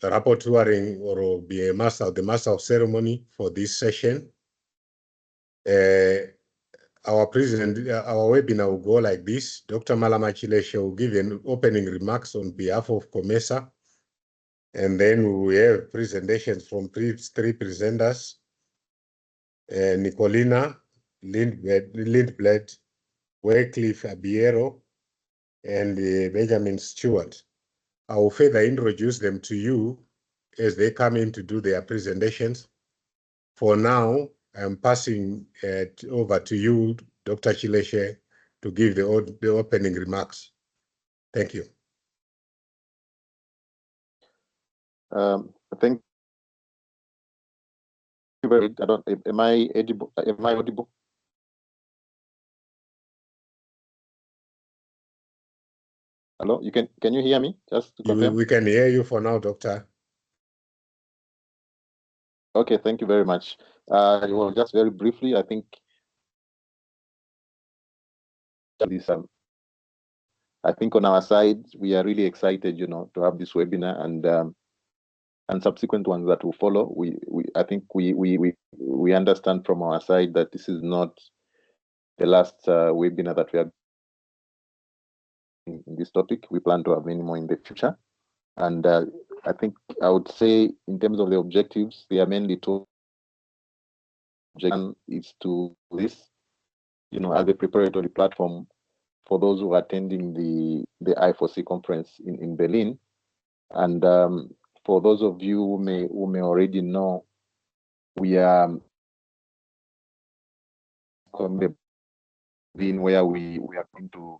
rapporteuring or will be the master of ceremony for this session. Our webinar will go like this. Dr. Malama Chileshe will give an opening remarks on behalf of COMESA. And then we will have presentations from three presenters, Nicolina Lindblad, Wycliffe Abiero, and Benjamin Stewart. I will further introduce them to you as they come in to do their presentations. For now, I'm passing it over to you, Dr. Chileshe, to give the opening remarks. Thank you. Thank you very much. Am I audible? Hello, can you hear me? Just to confirm. We can hear you for now, Doctor. Okay, thank you very much. Well, just very briefly, I think this I think on our side we are really excited, to have this webinar and subsequent ones that will follow. I think we understand from our side that this is not the last webinar that we are in this topic. We plan to have many more in the future, and I think I would say in terms of the objectives, they are mainly two. Objective is to this, as a preparatory platform for those who are attending the I4C conference in Berlin, and for those of you who may already know, we are where we are going to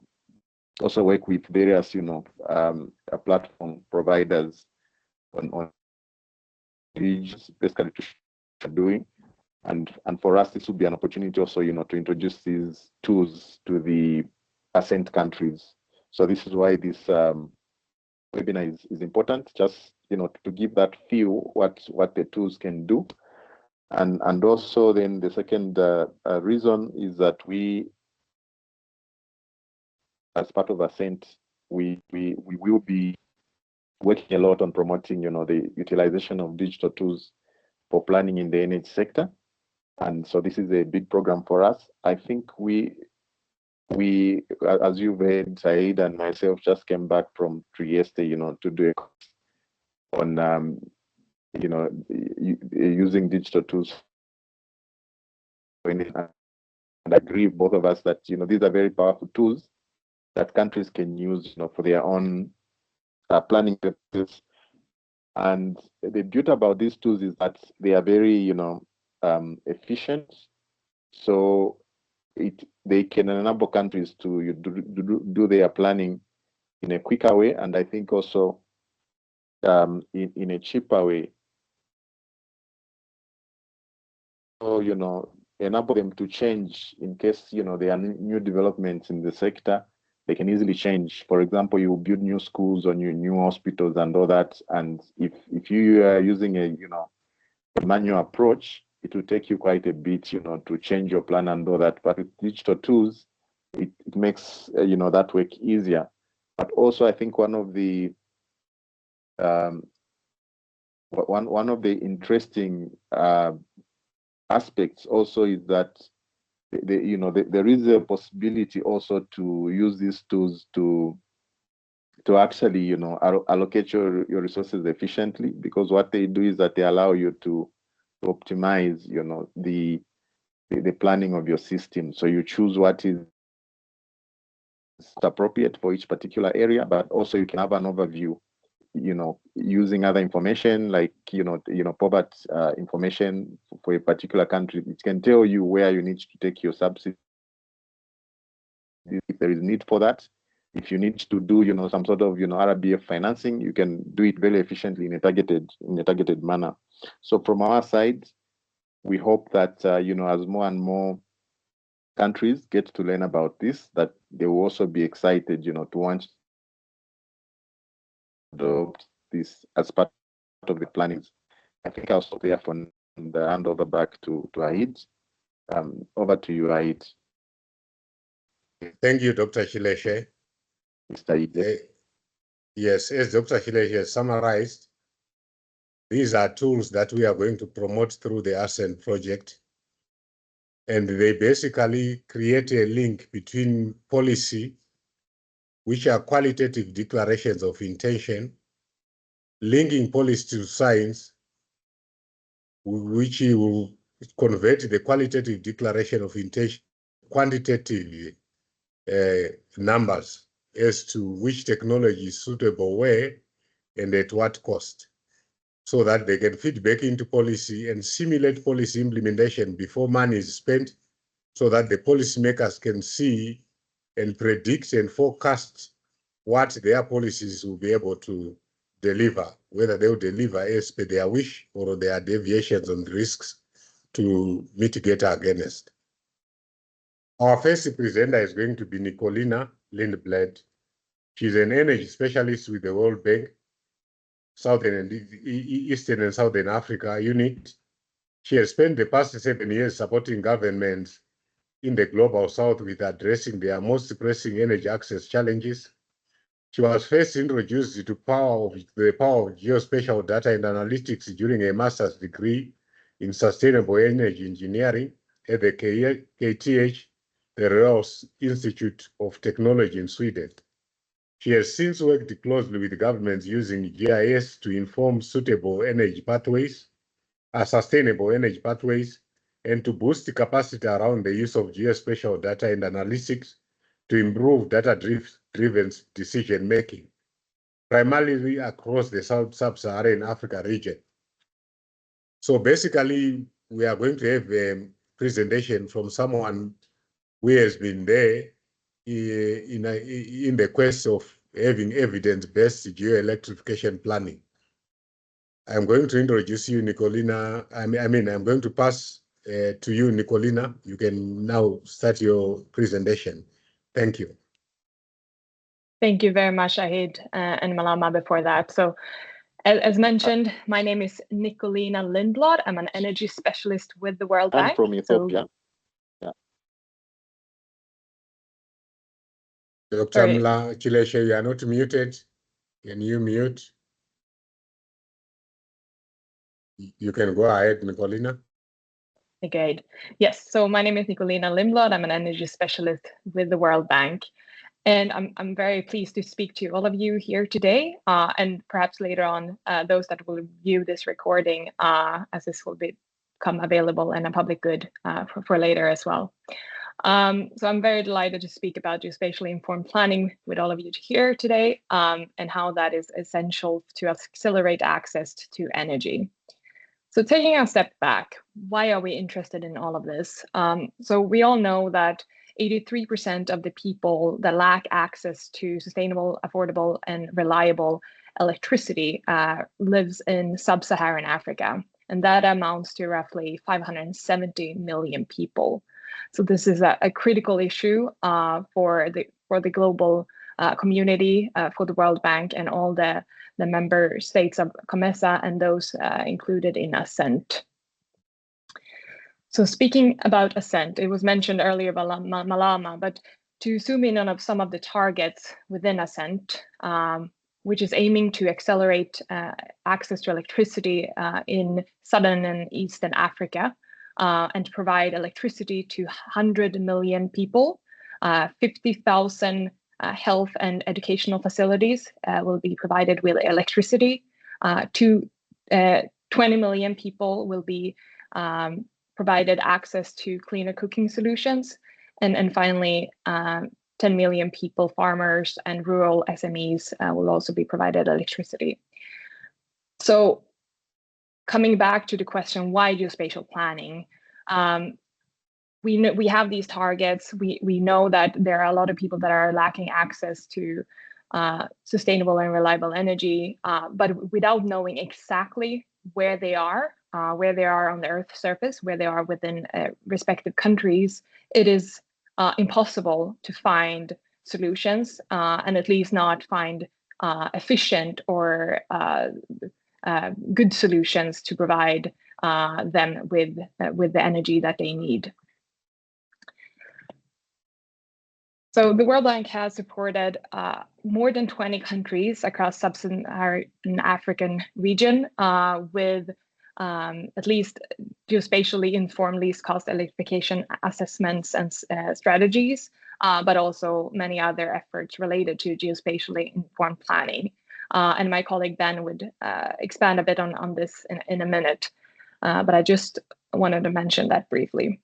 also work with various platform providers on basically doing, and for us this will be an opportunity also to introduce these tools to the ASCENT countries. So this is why this webinar is important, just to give that feel what the tools can do. And also then the second reason is that we, as part of ASCENT, we will be working a lot on promoting the utilization of digital tools for planning in the energy sector. And so this is a big program for us. I think we as you've heard, Said and myself just came back from Trieste, to do a on using digital tools. And I agree with both of us that these are very powerful tools that countries can use for their own planning purposes. And the beauty about these tools is that they are very efficient. So they can enable countries to do their planning in a quicker way, and I think also in a cheaper way. So enable them to change in case there are new developments in the sector. They can easily change. For example, you build new schools or new hospitals and all that, and if you are using a manual approach, it will take you quite a bit to change your plan and all that. But with digital tools, it makes that work easier. But also I think one of the interesting aspects also is that there is a possibility also to use these tools to actually allocate your resources efficiently, because what they do is that they allow you to optimize the planning of your system. So you choose what is appropriate for each particular area, but also you can have an overview using other information like poverty information for a particular country. It can tell you where you need to take your subsidy if there is need for that. If you need to do some sort of RBF financing, you can do it very efficiently in a targeted manner. So from our side, we hope that as more and more countries get to learn about this, that they will also be excited to want to adopt this as part of the planning. I think I'll stop there for the handover back to Aid. Over to you, Aid. Thank you, Dr. Chileshe. Mr. Aid. Yes, as Dr. Chileshe has summarized, These are tools that we are going to promote through the ASCENT project. And they basically create a link between policy, which are qualitative declarations of intention, linking policy to science, which will convert the qualitative declaration of intention quantitative numbers as to which technology is suitable where and at what cost, so that they can feed back into policy and simulate policy implementation before money is spent, so that the policymakers can see and predict and forecast what their policies will be able to deliver, whether they will deliver as per their wish or there are deviations on the risks to mitigate against. Our first presenter is going to be Nicolina Lindblad. She's an energy specialist with the World Bank, Southern and Eastern and Southern Africa unit. She has spent the past 7 years supporting governments in the Global South with addressing their most pressing energy access challenges. She was first introduced to the power of geospatial data and analytics during a master's degree in sustainable energy engineering at the KTH, the Royal Institute of Technology in Sweden. She has since worked closely with governments using GIS to inform sustainable energy pathways, and to boost the capacity around the use of geospatial data and analytics to improve data-driven decision-making, primarily across the sub-Saharan Africa region. So basically, we are going to have a presentation from someone who has been there in the quest of having evidence-based geo-electrification planning. I'm going to introduce you, Nicolina. I'm going to pass to you, Nicolina. You can now start your presentation. Thank you. Thank you very much, Shahid, and Malama before that. So, as mentioned, my name is Nicolina Lindblad. I'm an energy specialist with the World Bank. I'm from Ethiopia. Yeah. Dr. Mla Chileshe, you are not muted. Can you mute? You can go ahead, Nicolina. Okay. Yes, so my name is Nicolina Lindblad. I'm an energy specialist with the World Bank. And I'm very pleased to speak to all of you here today, and perhaps later on, those that will view this recording, as this will become available and a public good for later as well. So I'm very delighted to speak about geospatially informed planning with all of you here today, and how that is essential to accelerate access to energy. So taking a step back, why are we interested in all of this? So we all know that 83% of the people that lack access to sustainable, affordable, and reliable electricity lives in sub-Saharan Africa. And that amounts to roughly 570 million people. So this is a critical issue for the global community, for the World Bank and all the member states of COMESA and those included in ASCENT. So speaking about ASCENT, it was mentioned earlier by Malama, but to zoom in on some of the targets within ASCENT, which is aiming to accelerate access to electricity in Southern and Eastern Africa, and to provide electricity to 100 million people, 50,000 health and educational facilities will be provided with electricity. 20 million people will be provided access to cleaner cooking solutions. And finally, 10 million people, farmers and rural SMEs will also be provided electricity. So coming back to the question, why geospatial planning? We have these targets. We know that there are a lot of people that are lacking access to sustainable and reliable energy, but without knowing exactly where they are on the Earth's surface, where they are within respective countries, it is impossible to find solutions, and at least not find efficient or good solutions to provide them with the energy that they need. So the World Bank has supported more than 20 countries across sub-Saharan African region with at least geospatially informed least cost electrification assessments and strategies, but also many other efforts related to geospatially informed planning. And my colleague Ben would expand a bit on this in a minute, but I just wanted to mention that briefly.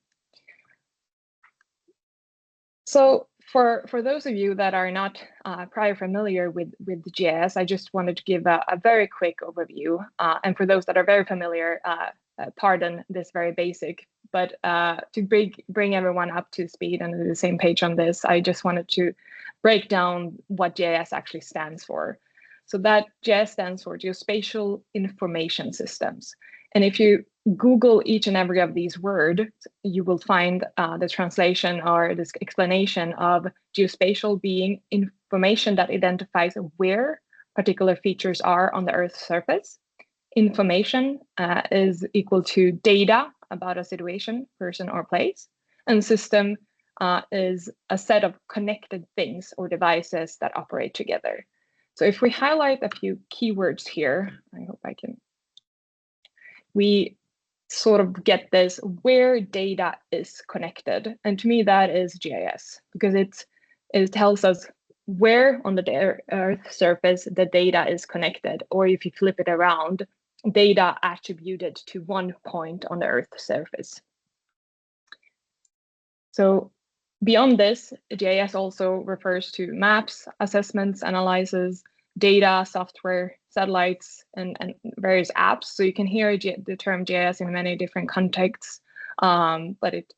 So for those of you that are not prior familiar with GIS, I just wanted to give a very quick overview. And for those that are very familiar, pardon this very basic, but to bring everyone up to speed and on the same page on this, I just wanted to break down what GIS actually stands for. So that GIS stands for Geospatial Information Systems. And if you Google each and every of these words, you will find the translation or this explanation of geospatial being information that identifies where particular features are on the Earth's surface. Information is equal to data about a situation, person, or place. And system is a set of connected things or devices that operate together. So if we highlight a few keywords here, I hope I can, we sort of get this where data is connected. And to me, that is GIS, because it tells us where on the Earth's surface the data is connected, or if you flip it around, data attributed to one point on the Earth's surface. So beyond this, GIS also refers to maps, assessments, analyses, data, software, satellites, and various apps. So you can hear the term GIS in many different contexts, but it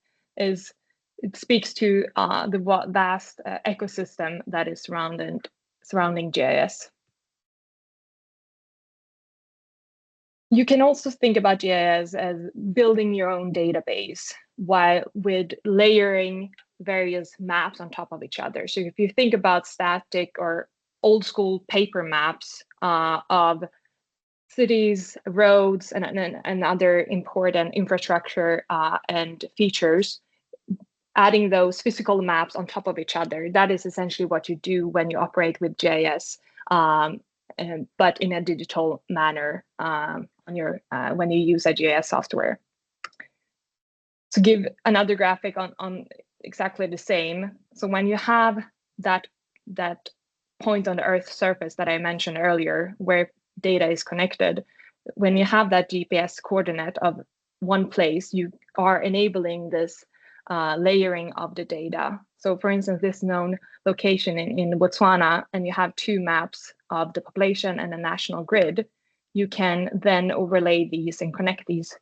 speaks to the vast ecosystem that is surrounding GIS. You can also think about GIS as building your own database with layering various maps on top of each other. So if you think about static or old school paper maps of cities, roads, and other important infrastructure and features, adding those physical maps on top of each other, that is essentially what you do when you operate with GIS, but in a digital manner when you use a GIS software. To give another graphic on exactly the same, so when you have that point on the Earth's surface that I mentioned earlier, where data is connected, when you have that GPS coordinate of one place, you are enabling this layering of the data. So for instance, this known location in Botswana, and you have two maps of the population and the national grid, you can then overlay these and connect these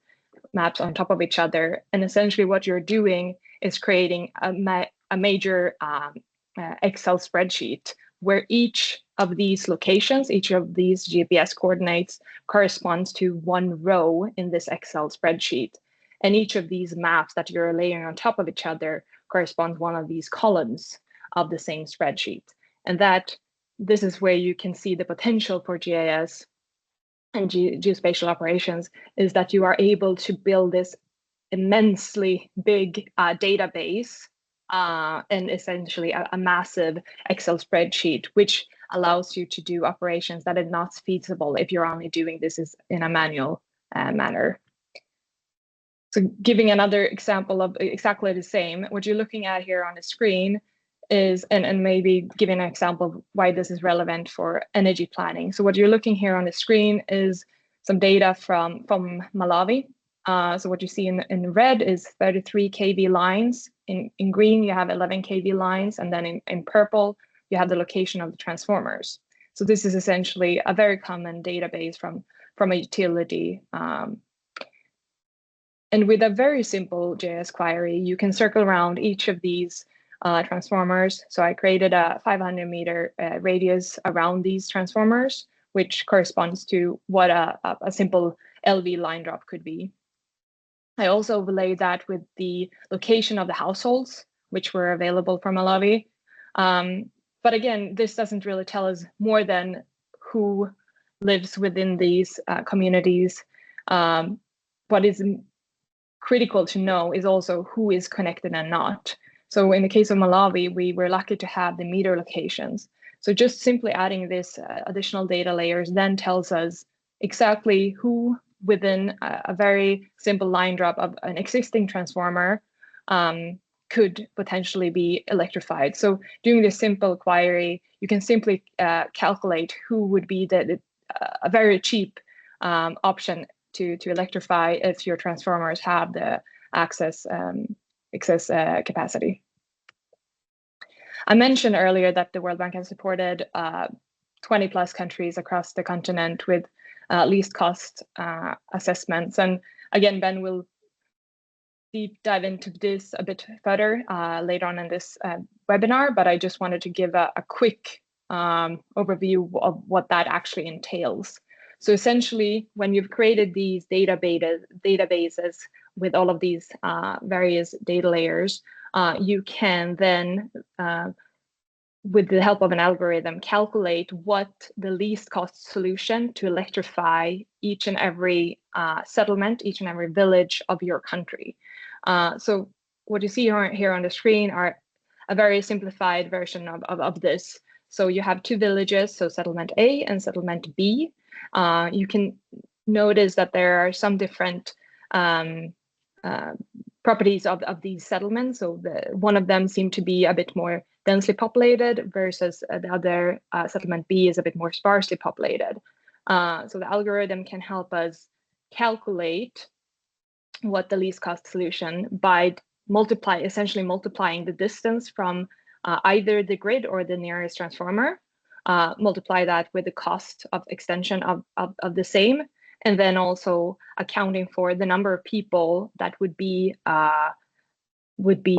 maps on top of each other. And essentially what you're doing is creating a major Excel spreadsheet where each of these locations, each of these GPS coordinates corresponds to one row in this Excel spreadsheet. And each of these maps that you're layering on top of each other corresponds one of these columns of the same spreadsheet. And this is where you can see the potential for GIS and geospatial operations, is that you are able to build this immensely big database and essentially a massive Excel spreadsheet, which allows you to do operations that are not feasible if you're only doing this in a manual manner. So giving another example of exactly the same, what you're looking at here on the screen is, and maybe giving an example of why this is relevant for energy planning. So what you're looking here on the screen is some data from Malawi. So what you see in red is 33 kV lines. In green, you have 11 kV lines. And then in purple, you have the location of the transformers. So this is essentially a very common database from a utility. And with a very simple GIS query, you can circle around each of these transformers. So I created a 500-meter radius around these transformers, which corresponds to what a simple LV line drop could be. I also overlaid that with the location of the households, which were available from Malawi. But again, this doesn't really tell us more than who lives within these communities. What is critical to know is also who is connected and not. So in the case of Malawi, we were lucky to have the meter locations. So just simply adding this additional data layers then tells us exactly who within a very simple line drop of an existing transformer could potentially be electrified. So doing this simple query, you can simply calculate who would be a very cheap option to electrify if your transformers have the excess capacity. I mentioned earlier that the World Bank has supported 20 plus countries across the continent with least cost assessments. And again, Ben will deep dive into this a bit further later on in this webinar, but I just wanted to give a quick overview of what that actually entails. So essentially, when you've created these databases with all of these various data layers, you can then, with the help of an algorithm, calculate what the least cost solution to electrify each and every settlement, each and every village of your country. So what you see here on the screen are a very simplified version of this. So you have two villages, so settlement A and settlement B. You can notice that there are some different properties of these settlements. So one of them seem to be a bit more densely populated versus the other settlement B is a bit more sparsely populated. So the algorithm can help us calculate what the least cost solution by essentially multiplying the distance from either the grid or the nearest transformer, multiply that with the cost of extension of the same, and then also accounting for the number of people that would be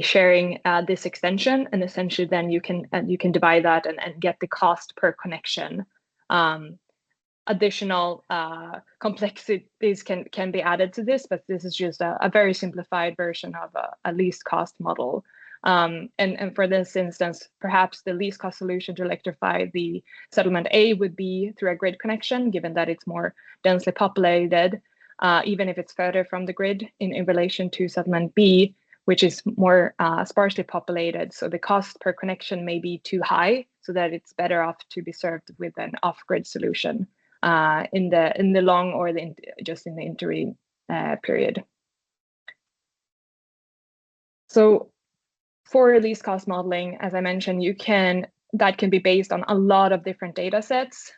sharing this extension, and essentially then you can divide that and get the cost per connection. Additional complexities can be added to this, but this is just a very simplified version of a least cost model. And for this instance, perhaps the least cost solution to electrify the settlement A would be through a grid connection, given that it's more densely populated, even if it's further from the grid in relation to settlement B, which is more sparsely populated. So the cost per connection may be too high, so that it's better off to be served with an off-grid solution in the long or just in the interim period. So for least cost modeling, as I mentioned, that can be based on a lot of different data sets.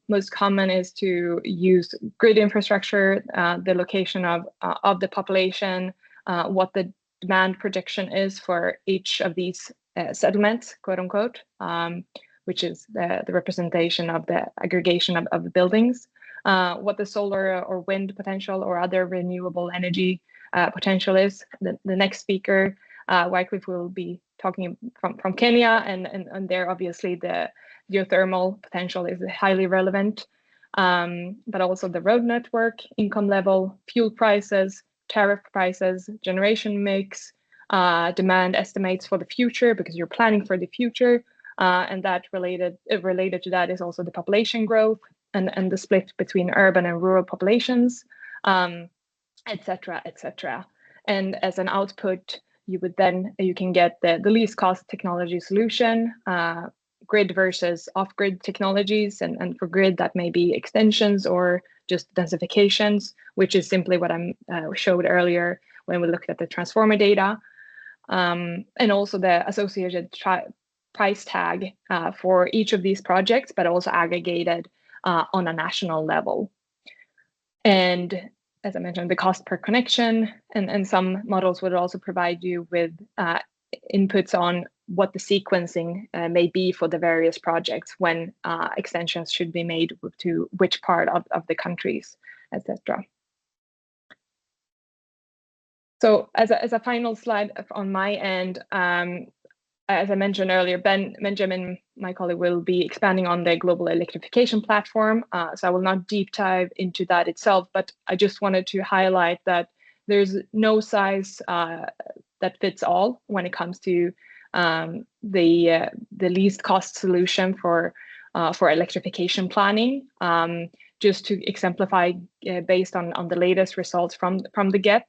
Most common is to use grid infrastructure, the location of the population, what the demand projection is for each of these settlements, quote unquote, which is the representation of the aggregation of the buildings, what the solar or wind potential or other renewable energy potential is. The next speaker, Wycliffe, will be talking from Kenya, and there obviously the geothermal potential is highly relevant, but also the road network, income level, fuel prices, tariff prices, generation mix, demand estimates for the future, because you're planning for the future, and that related to that is also the population growth and the split between urban and rural populations, et cetera. And as an output, you can get the least cost technology solution, grid versus off-grid technologies, and for grid that may be extensions or just densifications, which is simply what I showed earlier when we looked at the transformer data, and also the associated price tag for each of these projects, but also aggregated on a national level. And as I mentioned, the cost per connection, and some models would also provide you with inputs on what the sequencing may be for the various projects when extensions should be made to which part of the countries, etc. So as a final slide on my end, as I mentioned earlier, Benjamin, my colleague, will be expanding on the global electrification platform. So I will not deep dive into that itself, but I just wanted to highlight that there's no size that fits all when it comes to the least cost solution for electrification planning. Just to exemplify, based on the latest results from the GIEP,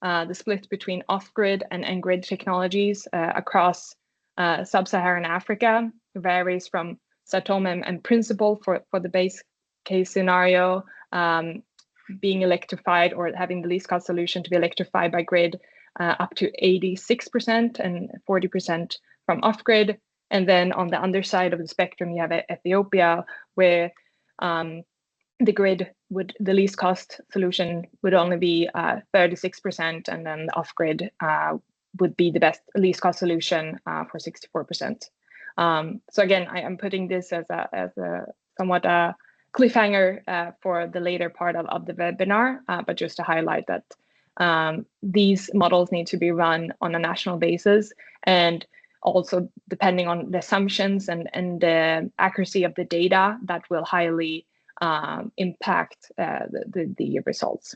the split between off-grid and en-grid technologies across sub-Saharan Africa varies from Satome and Principle for the base case scenario, being electrified or having the least cost solution to be electrified by grid up to 86% and 40% from off-grid. And then on the underside of the spectrum, you have Ethiopia, where the least cost solution would only be 36%, and then the off-grid would be the least cost solution for 64%. So again, I'm putting this as a somewhat cliffhanger for the later part of the webinar, but just to highlight that these models need to be run on a national basis, and also depending on the assumptions and the accuracy of the data, that will highly impact the results.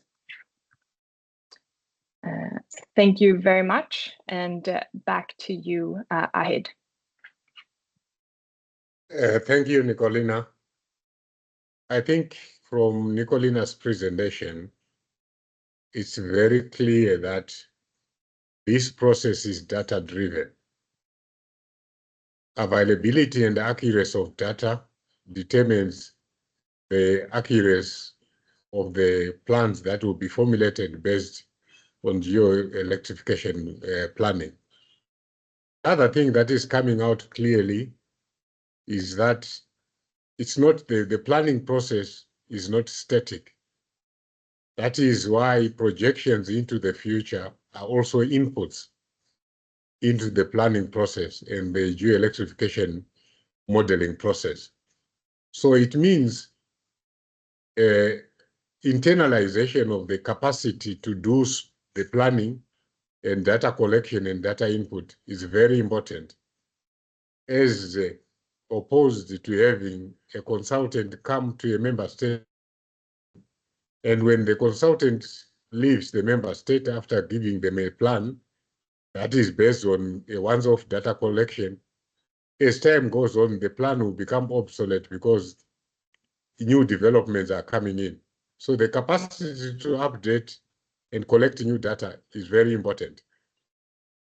Thank you very much, and back to you, Ahid. Thank you, Nicolina. I think from Nicolina's presentation, it's very clear that this process is data-driven. Availability and accuracy of data determines the accuracy of the plans that will be formulated based on geo-electrification planning. Other thing that is coming out clearly is that it's not the planning process is not static. That is why projections into the future are also inputs into the planning process and the geo-electrification modeling process. So it means internalization of the capacity to do the planning and data collection and data input is very important, as opposed to having a consultant come to a member state, and when the consultant leaves the member state after giving them a plan that is based on a once-off data collection, as time goes on, the plan will become obsolete because new developments are coming in. So the capacity to update and collect new data is very important.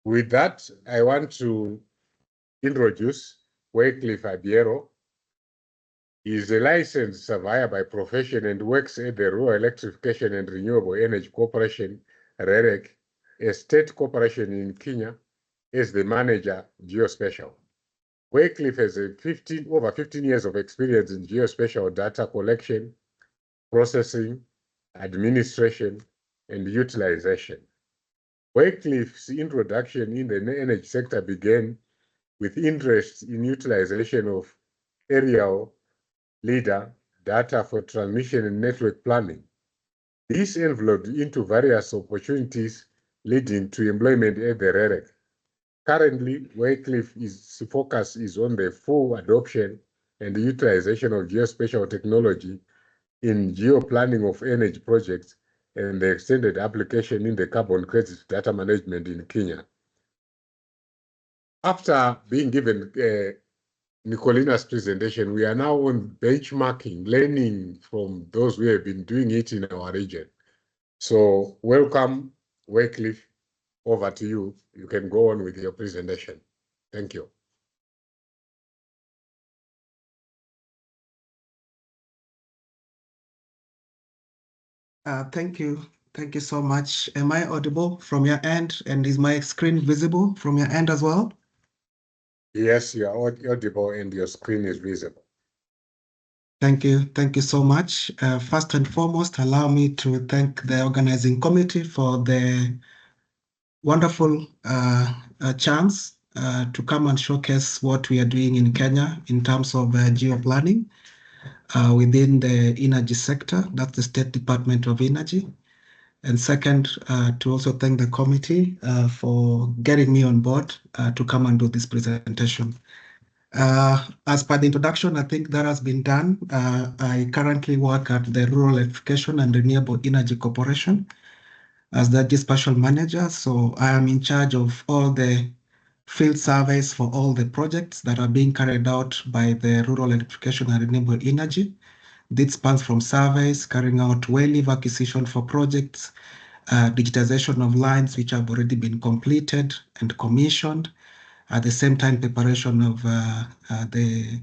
With that, I want to introduce Wycliffe Abiero. He is a licensed surveyor by profession and works at the Rural Electrification and Renewable Energy Corporation, REREC, a state corporation in Kenya, as the manager, Geospatial. Wycliffe has over 15 years of experience in geospatial data collection, processing, administration, and utilization. Wycliffe's introduction in the energy sector began with interest in utilization of aerial LiDAR data for transmission and network planning. This enveloped into various opportunities leading to employment at the REREC. Currently, Wycliffe's focus is on the full adoption and utilization of geospatial technology in geo-planning of energy projects and the extended application in the carbon credit data management in Kenya. After being given Nicolina's presentation, we are now on benchmarking, learning from those who have been doing it in our region. So welcome, Wycliffe. Over to you. You can go on with your presentation. Thank you. Thank you. Thank you so much. Am I audible from your end? And is my screen visible from your end as well? Yes, you are audible and your screen is visible. Thank you. Thank you so much. First and foremost, allow me to thank the organizing committee for the wonderful chance to come and showcase what we are doing in Kenya in terms of geo-planning within the energy sector. That's the State Department of Energy. And second, to also thank the committee for getting me on board to come and do this presentation. As per the introduction, I think that has been done. I currently work at the Rural Electrification and Renewable Energy Corporation as the Geospatial manager. So I am in charge of all the field surveys for all the projects that are being carried out by the Rural Electrification and Renewable Energy. This spans from surveys, carrying out well leave acquisition for projects, digitization of lines which have already been completed and commissioned. At the same time, preparation of the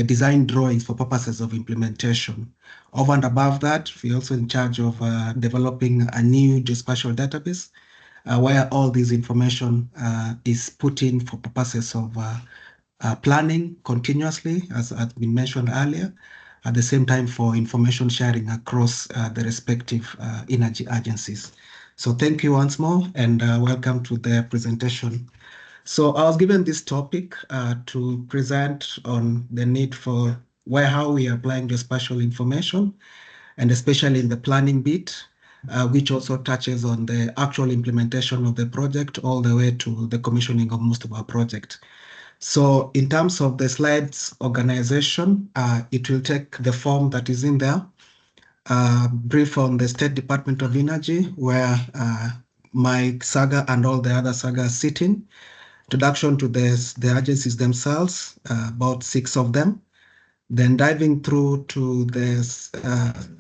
design drawings for purposes of implementation. Over and above that, we're also in charge of developing a new geospatial database where all this information is put in for purposes of planning continuously, as has been mentioned earlier, at the same time for information sharing across the respective energy agencies. So thank you once more, and welcome to the presentation. So I was given this topic to present on the need for how we are applying geospatial information, and especially in the planning bit, which also touches on the actual implementation of the project all the way to the commissioning of most of our project. So in terms of the slides organization, it will take the form that is in there. Brief on the State Department of Energy, where my saga and all the other sagas sit in. Introduction to the agencies themselves, about 6 of them. Then diving through to the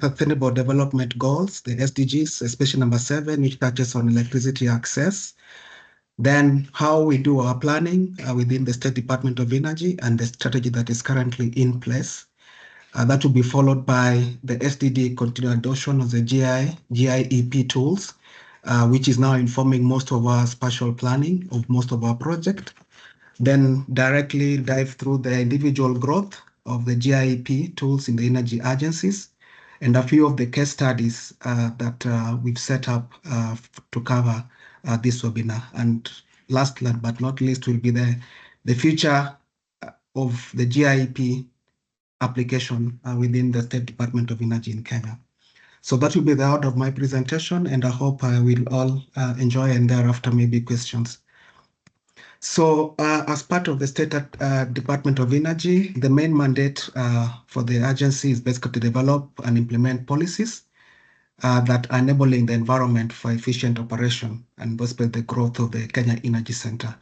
Sustainable Development Goals, the SDGs, especially number 7, which touches on electricity access. Then how we do our planning within the State Department of Energy and the strategy that is currently in place. That will be followed by the SDD continued adoption of the GIEP tools, which is now informing most of our spatial planning of most of our project. Then directly dive through the individual growth of the GIEP tools in the energy agencies, and a few of the case studies that we've set up to cover this webinar. And last but not least will be the future of the GIEP application within the State Department of Energy in Kenya. So that will be the order of my presentation, and I hope we'll all enjoy, and thereafter maybe questions. So as part of the State Department of Energy, the main mandate for the agency is basically to develop and implement policies that are enabling the environment for efficient operation and basically the growth of the Kenya Energy Center.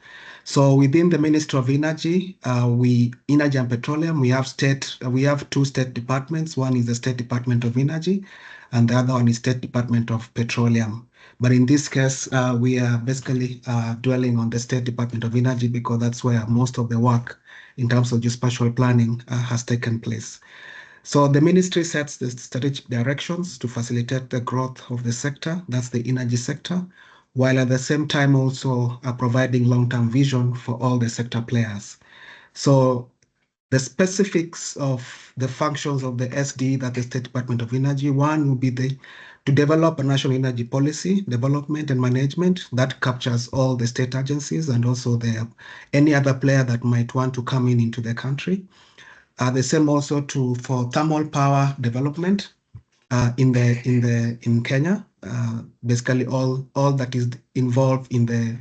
So within the Ministry of Energy, Energy and Petroleum, we have 2 state departments. One is the State Department of Energy, and the other one is State Department of Petroleum. But in this case, we are basically dwelling on the State Department of Energy because that's where most of the work in terms of geospatial planning has taken place. So the ministry sets the strategic directions to facilitate the growth of the sector, that's the energy sector, while at the same time also providing long-term vision for all the sector players. So the specifics of the functions of the SD, that the State Department of Energy, one will be to develop a national energy policy, development and management that captures all the state agencies and also any other player that might want to come into the country. The same also for thermal power development in Kenya. Basically all that is involved in the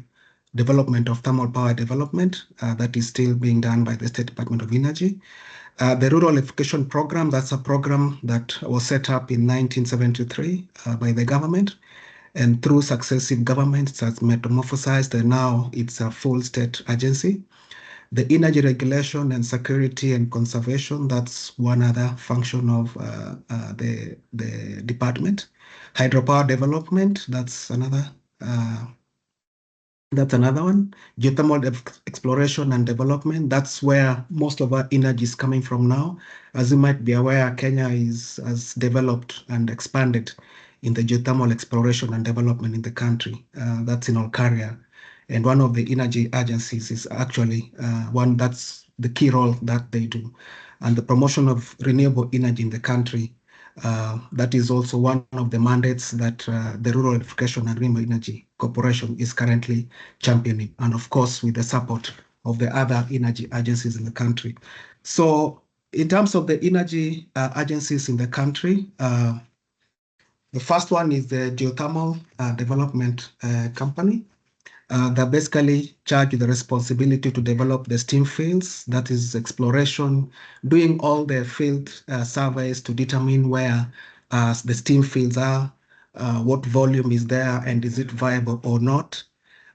development of thermal power development that is still being done by the State Department of Energy. The Rural Electrification Program, that's a program that was set up in 1973 by the government, and through successive governments has metamorphosized, and now it's a full state agency. The energy regulation and security and conservation, that's one other function of the department. Hydropower development, that's another one. Geothermal exploration and development, that's where most of our energy is coming from now. As you might be aware, Kenya has developed and expanded in the geothermal exploration and development in the country. That's in Olkaria. And one of the energy agencies is actually one that's the key role that they do. And the promotion of renewable energy in the country, that is also one of the mandates that the Rural Electrification and Renewable Energy Corporation is currently championing, and of course with the support of the other energy agencies in the country. So in terms of the energy agencies in the country, the first one is the Geothermal Development Company. They're basically charged with the responsibility to develop the steam fields, that is exploration, doing all the field surveys to determine where the steam fields are, what volume is there, and is it viable or not.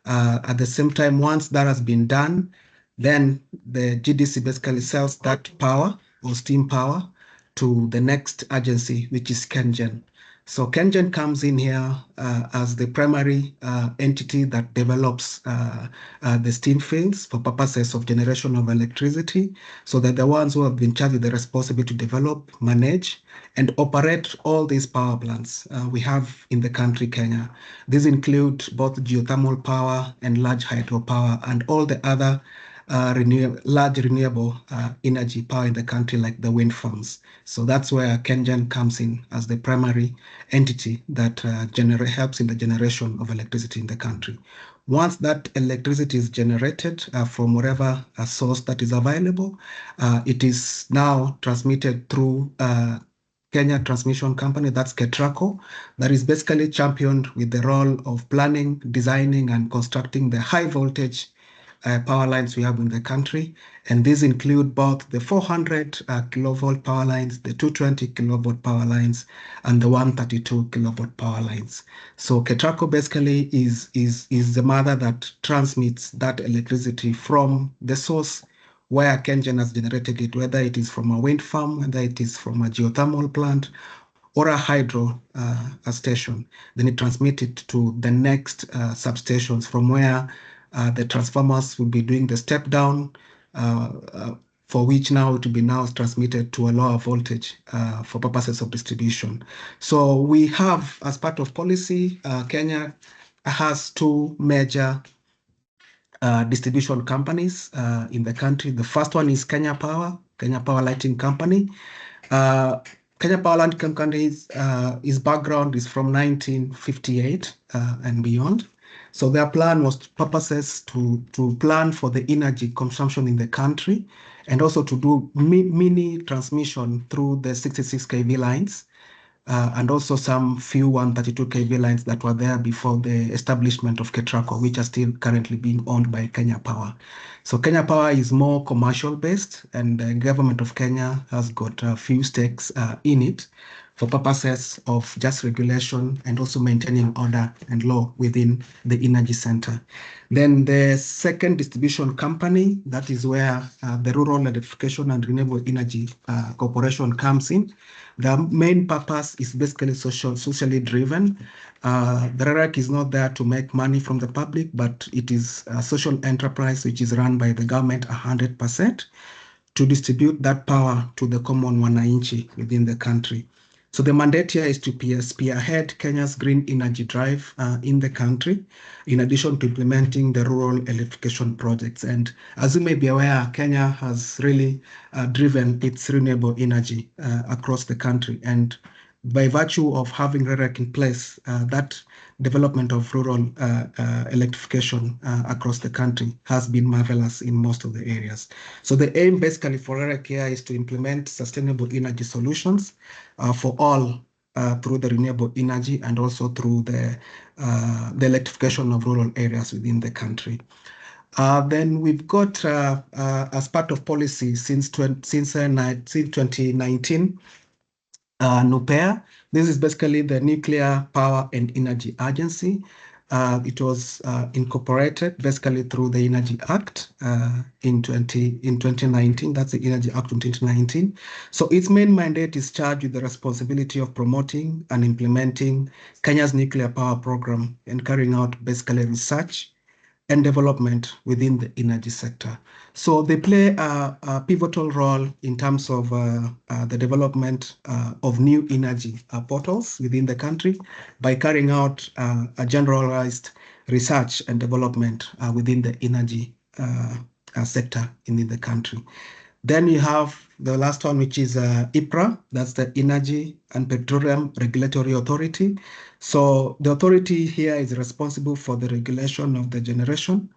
At the same time, once that has been done, then the GDC basically sells that power or steam power to the next agency, which is KenGen. So KenGen comes in here as the primary entity that develops the steam fields for purposes of generation of electricity. So they're the ones who have been charged with the responsibility to develop, manage, and operate all these power plants we have in the country, Kenya. These include both geothermal power and large hydropower and all the other large renewable energy power in the country, like the wind farms. So that's where KenGen comes in as the primary entity that helps in the generation of electricity in the country. Once that electricity is generated from whatever source that is available, it is now transmitted through Kenya Transmission Company, that's KETRACO, that is basically championed with the role of planning, designing, and constructing the high voltage power lines we have in the country. And these include both the 400 kilovolt power lines, the 220 kilovolt power lines, and the 132 kilovolt power lines. So KETRACO basically is the mother that transmits that electricity from the source where KenGen has generated it, whether it is from a wind farm, whether it is from a geothermal plant, or a hydro station. Then it transmits it to the next substations from where the transformers will be doing the step down, for which now it will be now transmitted to a lower voltage for purposes of distribution. So we have, as part of policy, Kenya has two major distribution companies in the country. The first one is Kenya Power Lighting Company. Kenya Power Lighting Company, his background is from 1958 and beyond. So their plan was purposes to plan for the energy consumption in the country and also to do mini transmission through the 66 kV lines. And also some few 132 kV lines that were there before the establishment of KETRACO, which are still currently being owned by Kenya Power. So Kenya Power is more commercial based, and the government of Kenya has got a few stakes in it for purposes of just regulation and also maintaining order and law within the energy center. Then the second distribution company, that is where the Rural Electrification and Renewable Energy Corporation comes in. The main purpose is basically socially driven. The REREC is not there to make money from the public, but it is a social enterprise which is run by the government 100% to distribute that power to the common wananchi within the country. So the mandate here is to spearhead Kenya's green energy drive in the country, in addition to implementing the rural electrification projects. And as you may be aware, Kenya has really driven its renewable energy across the country. And by virtue of having REREC in place, that development of rural electrification across the country has been marvelous in most of the areas. So the aim basically for REREC here is to implement sustainable energy solutions for all through the renewable energy and also through the electrification of rural areas within the country. Then we've got, as part of policy since 2019, NUPEA. This is basically the Nuclear Power and Energy Agency. It was incorporated basically through the Energy Act in 2019. That's the Energy Act in 2019. So its main mandate is charged with the responsibility of promoting and implementing Kenya's nuclear power program and carrying out basically research and development within the energy sector. So they play a pivotal role in terms of the development of new energy portals within the country by carrying out a generalized research and development within the energy sector in the country. Then you have the last one, which is IPRA, that's the Energy and Petroleum Regulatory Authority. So the authority here is responsible for the regulation of the generation,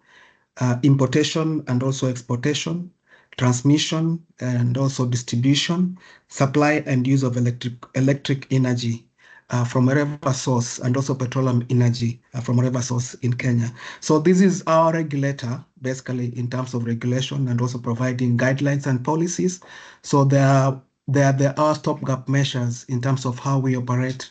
importation and also exportation, transmission and also distribution, supply and use of electric energy from wherever source, and also petroleum energy from wherever source in Kenya. So this is our regulator, basically in terms of regulation and also providing guidelines and policies. So there are stopgap measures in terms of how we operate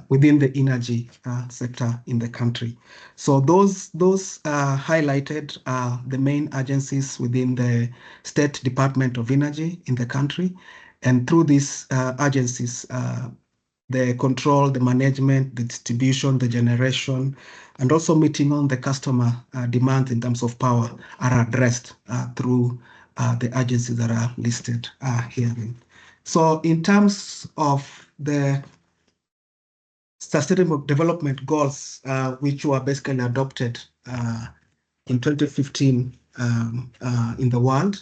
within the energy sector in the country. So those highlighted are the main agencies within the State Department of Energy in the country. And through these agencies, the control, the management, the distribution, the generation, and also meeting on the customer demands in terms of power are addressed through the agencies that are listed here. So in terms of the Sustainable Development Goals, which were basically adopted in 2015 in the world.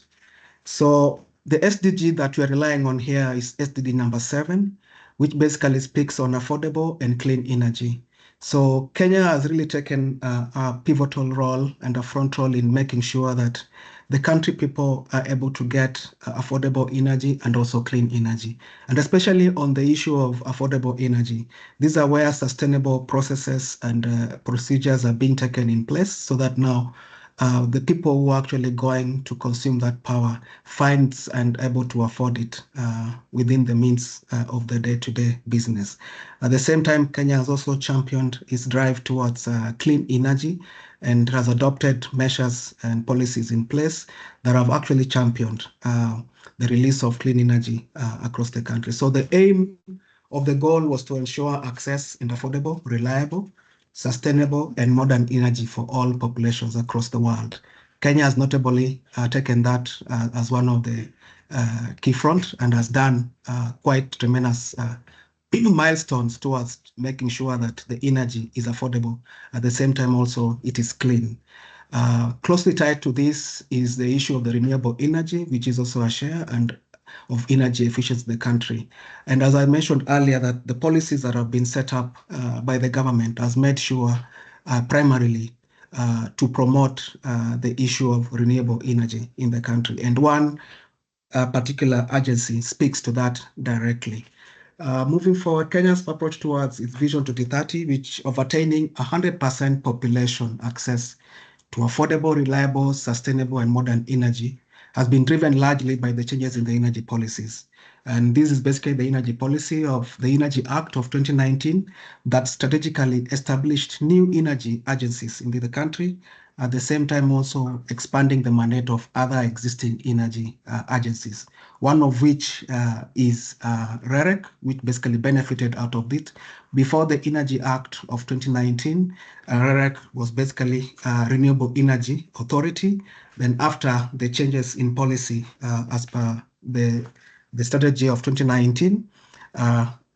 So the SDG that we are relying on here is SDG number 7, which basically speaks on affordable and clean energy. So Kenya has really taken a pivotal role and a front role in making sure that the country people are able to get affordable energy and also clean energy. And especially on the issue of affordable energy, these are where sustainable processes and procedures are being taken in place so that now the people who are actually going to consume that power finds and able to afford it within the means of the day-to-day business. At the same time, Kenya has also championed its drive towards clean energy and has adopted measures and policies in place that have actually championed the release of clean energy across the country. So the aim of the goal was to ensure access and affordable, reliable, sustainable, and modern energy for all populations across the world. Kenya has notably taken that as one of the key front and has done quite tremendous milestones towards making sure that the energy is affordable. At the same time, also, it is clean. Closely tied to this is the issue of the renewable energy, which is also a share and of energy efficiency in the country. And as I mentioned earlier, that the policies that have been set up by the government has made sure primarily to promote the issue of renewable energy in the country. And one particular agency speaks to that directly. Moving forward, Kenya's approach towards its Vision 2030, which of attaining 100% population access to affordable, reliable, sustainable, and modern energy has been driven largely by the changes in the energy policies. And this is basically the energy policy of the Energy Act of 2019 that strategically established new energy agencies in the country, at the same time also expanding the mandate of other existing energy agencies, one of which is REREC, which basically benefited out of it. Before the Energy Act of 2019, REREC was basically Renewable Energy Authority. Then after the changes in policy as per the strategy of 2019,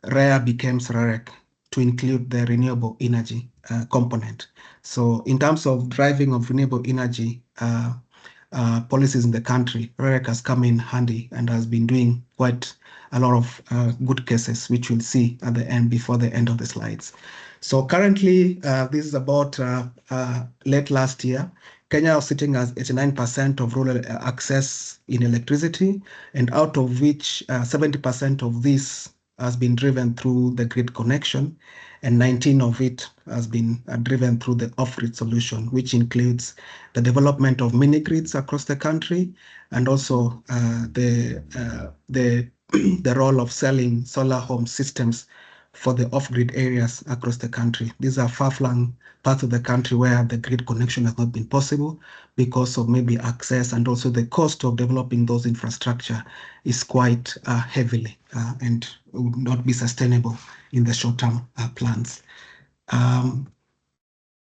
REA became REREC to include the renewable energy component. So in terms of driving of renewable energy policies in the country, REREC has come in handy and has been doing quite a lot of good cases, which we'll see at the end before the end of the slides. So currently, this is about late last year, Kenya was sitting at 89% of rural access in electricity, and out of which 70% of this has been driven through the grid connection, and 19 of it has been driven through the off-grid solution, which includes the development of mini grids across the country, and also the role of selling solar home systems for the off-grid areas across the country. These are far-flung parts of the country where the grid connection has not been possible because of maybe access, and also the cost of developing those infrastructure is quite heavily and would not be sustainable in the short-term plans.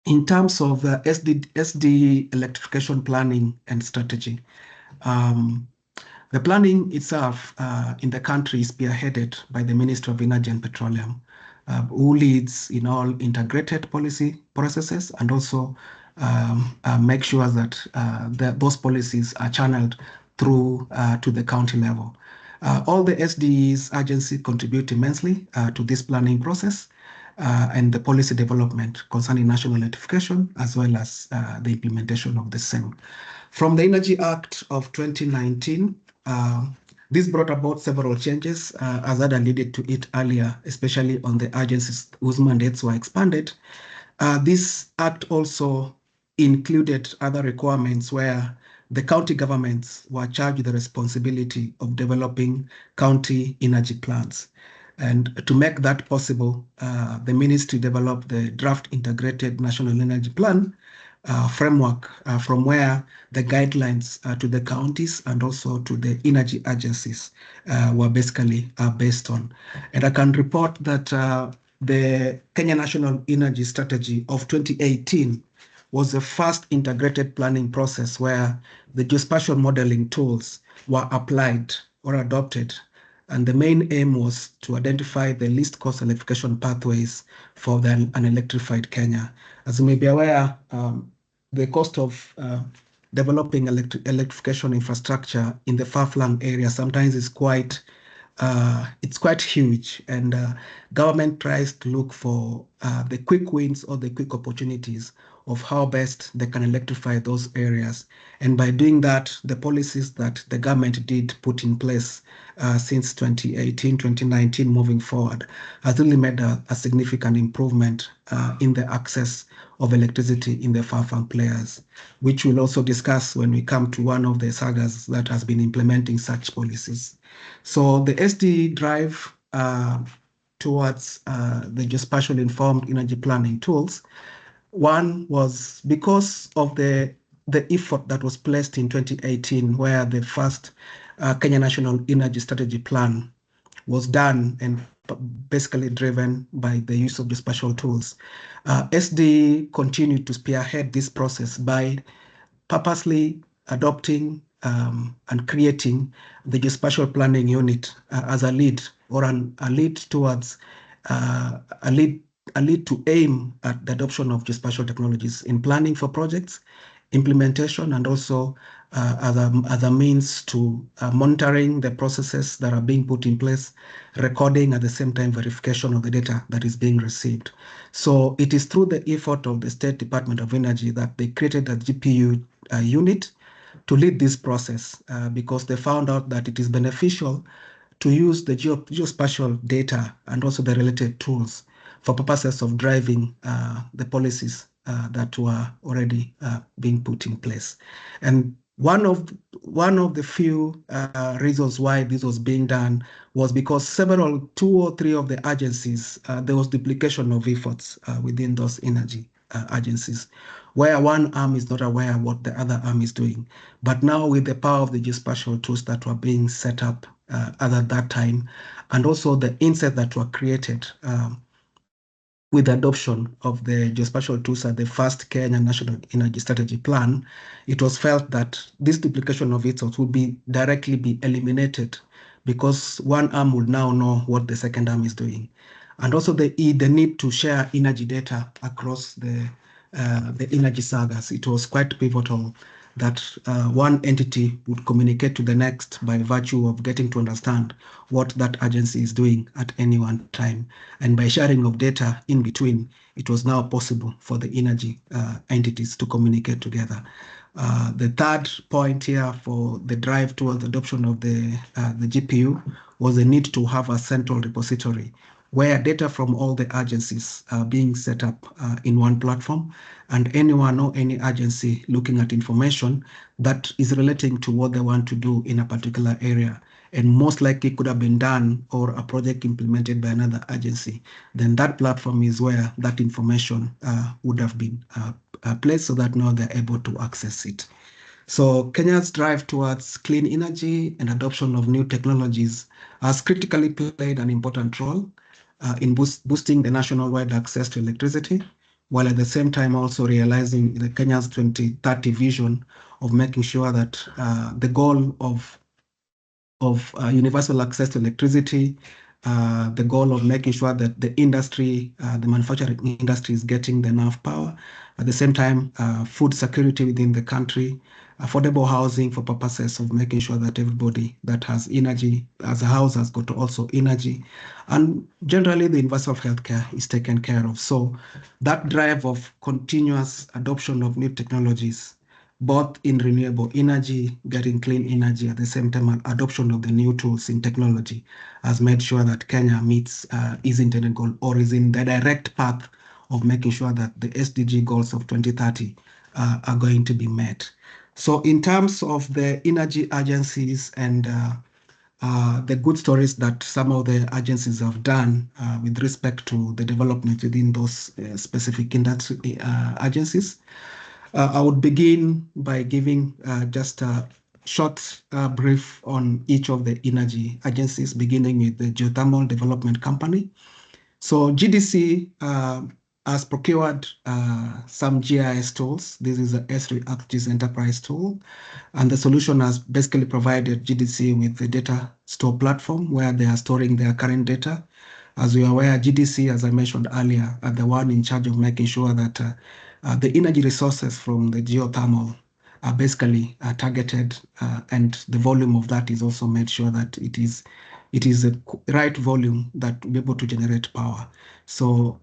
In terms of SD electrification planning and strategy, the planning itself in the country is spearheaded by the Ministry of Energy and Petroleum, who leads in all integrated policy processes and also make sure that those policies are channeled through to the county level. All the SDEs agencies contribute immensely to this planning process and the policy development concerning national electrification, as well as the implementation of the same. From the Energy Act of 2019, this brought about several changes, as I alluded to it earlier, especially on the agencies whose mandates were expanded. This act also included other requirements where the county governments were charged with the responsibility of developing county energy plans. And to make that possible, the ministry developed the draft integrated national energy plan, framework from where the guidelines to the counties and also to the energy agencies were basically based on. And I can report that the Kenya National Energy Strategy of 2018 was the first integrated planning process where the geospatial modeling tools were applied or adopted. And the main aim was to identify the least cost electrification pathways for an electrified Kenya. As you may be aware, the cost of developing electrification infrastructure in the far-flung area sometimes is quite huge, and government tries to look for the quick wins or the quick opportunities of how best they can electrify those areas. And by doing that, the policies that the government did put in place since 2018, 2019 moving forward has really made a significant improvement in the access of electricity in the far-flung players, which we'll also discuss when we come to one of the sagas that has been implementing such policies. So the SD drive towards the geospatial informed energy planning tools, one was because of the effort that was placed in 2018, where the first Kenya National Energy Strategy Plan was done and basically driven by the use of geospatial tools. SD continued to spearhead this process by purposely adopting and creating the geospatial planning unit as a lead or a lead towards a lead to aim at the adoption of geospatial technologies in planning for projects, implementation, and also as a means to monitoring the processes that are being put in place, recording, at the same time verification of the data that is being received. So it is through the effort of the State Department of Energy that they created a GPU unit to lead this process because they found out that it is beneficial to use the geospatial data and also the related tools for purposes of driving the policies that were already being put in place. And one of the few reasons why this was being done was because two or three of the agencies, there was duplication of efforts within those energy agencies, where one arm is not aware of what the other arm is doing. But now with the power of the geospatial tools that were being set up at that time, and also the insights that were created with the adoption of the geospatial tools at the first Kenya National Energy Strategy Plan, it was felt that this duplication of efforts would directly be eliminated because one arm would now know what the second arm is doing. And also the need to share energy data across the energy sagas. It was quite pivotal that one entity would communicate to the next by virtue of getting to understand what that agency is doing at any one time. And by sharing of data in between, it was now possible for the energy entities to communicate together. The third point here for the drive towards adoption of the GPU was the need to have a central repository where data from all the agencies are being set up in one platform, and anyone or any agency looking at information that is relating to what they want to do in a particular area, and most likely could have been done or a project implemented by another agency, then that platform is where that information would have been placed so that now they're able to access it. So Kenya's drive towards clean energy and adoption of new technologies has critically played an important role in boosting the national-wide access to electricity, while at the same time also realizing the Kenya's 2030 vision of making sure that the goal of universal access to electricity, the goal of making sure that the industry, the manufacturing industry is getting enough power. At the same time, food security within the country, affordable housing for purposes of making sure that everybody that has energy as a house has got also energy. And generally, the universal healthcare is taken care of. So that drive of continuous adoption of new technologies, both in renewable energy, getting clean energy, at the same time, adoption of the new tools in technology has made sure that Kenya meets its intended goal or is in the direct path of making sure that the SDG goals of 2030 are going to be met. So in terms of the energy agencies and the good stories that some of the agencies have done with respect to the development within those specific industry agencies, I would begin by giving just a short brief on each of the energy agencies, beginning with the Geothermal Development Company. So GDC has procured some GIS tools. This is the Esri ArcGIS Enterprise tool. And the solution has basically provided GDC with the data store platform where they are storing their current data. As we are aware, GDC, as I mentioned earlier, are the one in charge of making sure that the energy resources from the geothermal are basically targeted, and the volume of that is also made sure that it is the right volume that will be able to generate power. So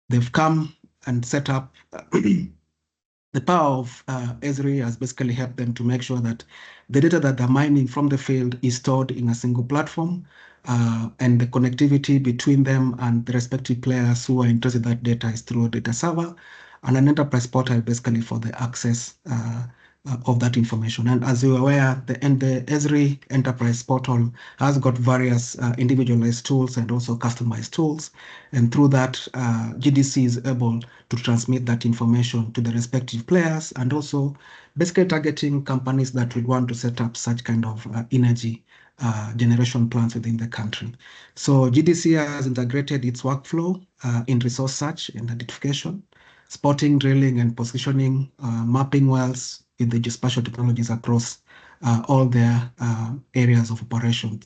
they've come and set up the power of Esri has basically helped them to make sure that the data that they're mining from the field is stored in a single platform, and the connectivity between them and the respective players who are interested in that data is through a data server and an enterprise portal basically for the access of that information. And as you're aware, the Esri enterprise portal has got various individualized tools and also customized tools. And through that, GDC is able to transmit that information to the respective players and also basically targeting companies that would want to set up such kind of energy generation plants within the country. So GDC has integrated its workflow in resource search and identification, spotting, drilling, and positioning, mapping wells with the geospatial technologies across all their areas of operation.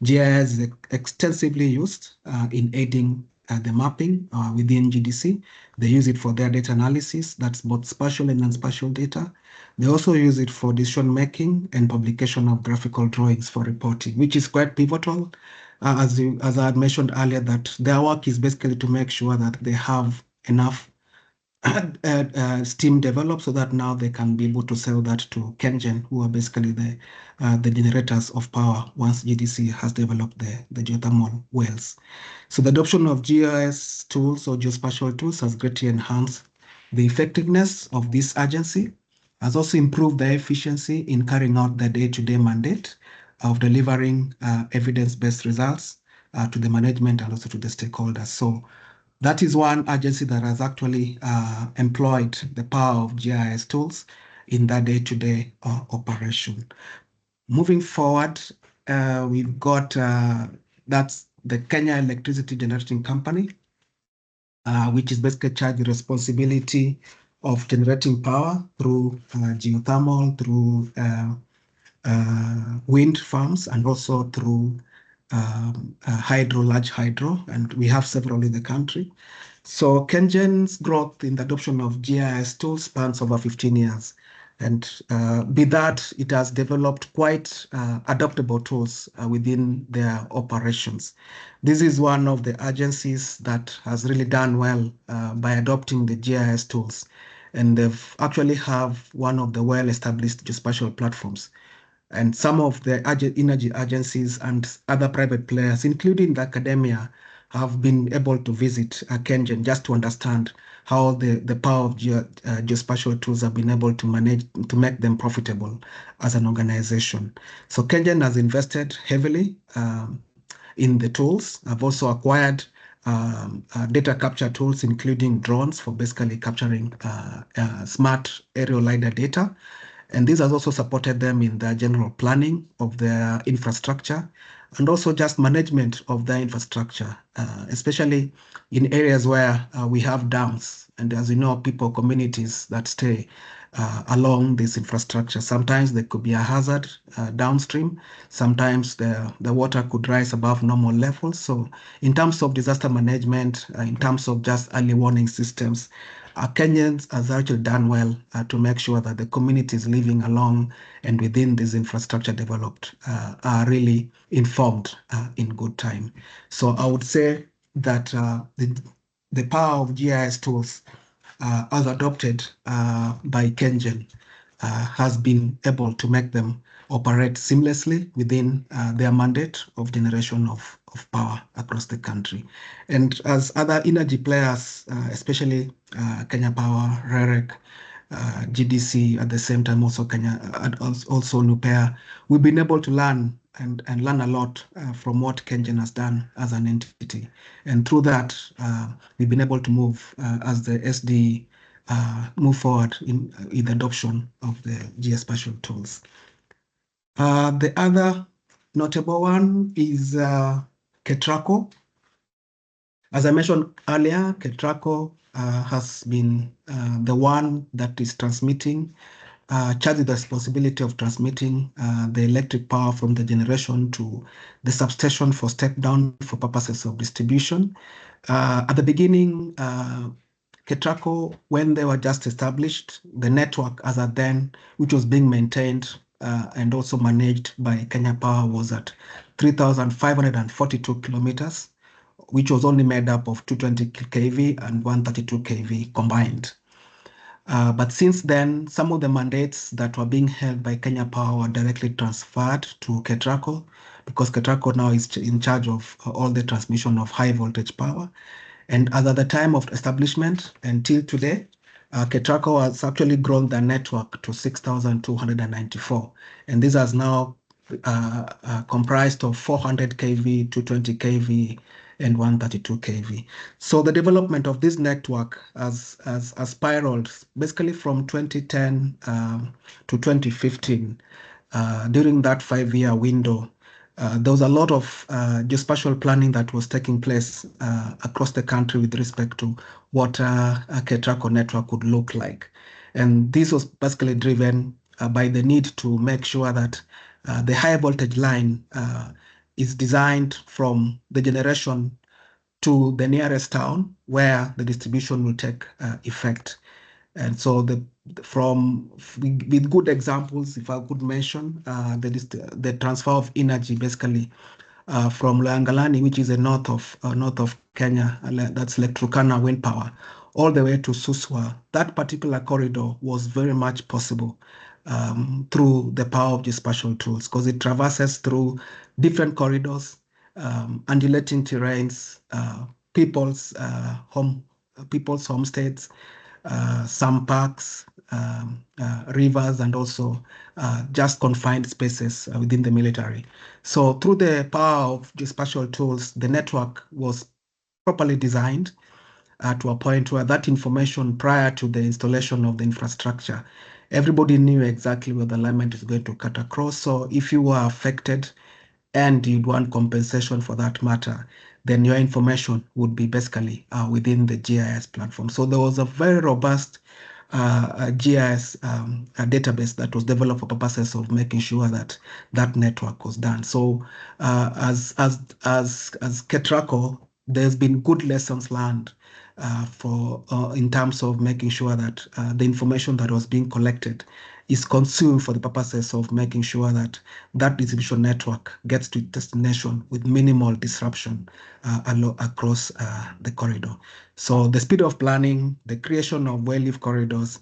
GIS is extensively used in aiding the mapping within GDC. They use it for their data analysis, that's both spatial and non-spatial data. They also use it for decision making and publication of graphical drawings for reporting, which is quite pivotal. As I had mentioned earlier, that their work is basically to make sure that they have enough steam developed so that now they can be able to sell that to KenGen, who are basically the generators of power once GDC has developed the geothermal wells. So the adoption of GIS tools or geospatial tools has greatly enhanced the effectiveness of this agency, has also improved their efficiency in carrying out the day-to-day mandate of delivering evidence-based results to the management and also to the stakeholders. So that is one agency that has actually employed the power of GIS tools in that day-to-day operation. Moving forward, we've got that's the Kenya Electricity Generating Company, which is basically charged with responsibility of generating power through geothermal, through wind farms, and also through large hydro, and we have several in the country. So KenGen's growth in the adoption of GIS tools spans over 15 years. And with that, it has developed quite adaptable tools within their operations. This is one of the agencies that has really done well by adopting the GIS tools. And they've actually have one of the well-established geospatial platforms. And some of the energy agencies and other private players, including the academia, have been able to visit KenGen just to understand how the power of geospatial tools have been able to manage to make them profitable as an organization. So KenGen has invested heavily in the tools. I've also acquired data capture tools, including drones for basically capturing smart aerial LiDAR data. And this has also supported them in their general planning of their infrastructure and also just management of their infrastructure, especially in areas where we have dams. And as you know, communities that stay along this infrastructure, sometimes there could be a hazard downstream. Sometimes the water could rise above normal levels. So in terms of disaster management, in terms of just early warning systems, Kenyans has actually done well to make sure that the communities living along and within this infrastructure developed are really informed in good time. So I would say that the power of GIS tools as adopted by KenGen has been able to make them operate seamlessly within their mandate of generation of power across the country. And as other energy players, especially Kenya Power, REREC, GDC, at the same time also also Nupea, we've been able to learn and learn a lot from what KenGen has done as an entity. And through that, we've been able to move as the SD move forward in the adoption of the geospatial tools. The other notable one is KETRACO. As I mentioned earlier, KETRACO has been the one that is transmitting, charged with the responsibility of transmitting the electric power from the generation to the substation for step down for purposes of distribution. At the beginning, KETRACO, when they were just established, the network as at then, which was being maintained and also managed by Kenya Power, was at 3,542 kilometers, which was only made up of 220 kV and 132 kV combined. But since then, some of the mandates that were being held by Kenya Power were directly transferred to KETRACO, because KETRACO now is in charge of all the transmission of high voltage power. And as at the time of establishment until today, KETRACO has actually grown the network to 6,294. And this has now comprised of 400 kV, 220 kV, and 132 kV. So the development of this network has spiraled basically from 2010 to 2015. During that 5-year window, there was a lot of geospatial planning that was taking place across the country with respect to what a KETRACO network would look like. And this was basically driven by the need to make sure that the high voltage line is designed from the generation to the nearest town where the distribution will take effect. And so with good examples, if I could mention, the transfer of energy basically from Loyangalani, which is the north of Kenya, that's like Turkana wind power, all the way to Suswa. That particular corridor was very much possible through the power of geospatial tools, because it traverses through different corridors, undulating terrains, people's homesteads, some parks, rivers, and also just confined spaces within the military. So through the power of geospatial tools, the network was properly designed to a point where that information prior to the installation of the infrastructure, everybody knew exactly where the alignment is going to cut across. So if you were affected and you'd want compensation for that matter, then your information would be basically within the GIS platform. So there was a very robust GIS database that was developed for purposes of making sure that that network was done. So as KETRACO, there's been good lessons learned in terms of making sure that the information that was being collected is consumed for the purposes of making sure that that distribution network gets to destination with minimal disruption across the corridor. So the speed of planning, the creation of well-lived corridors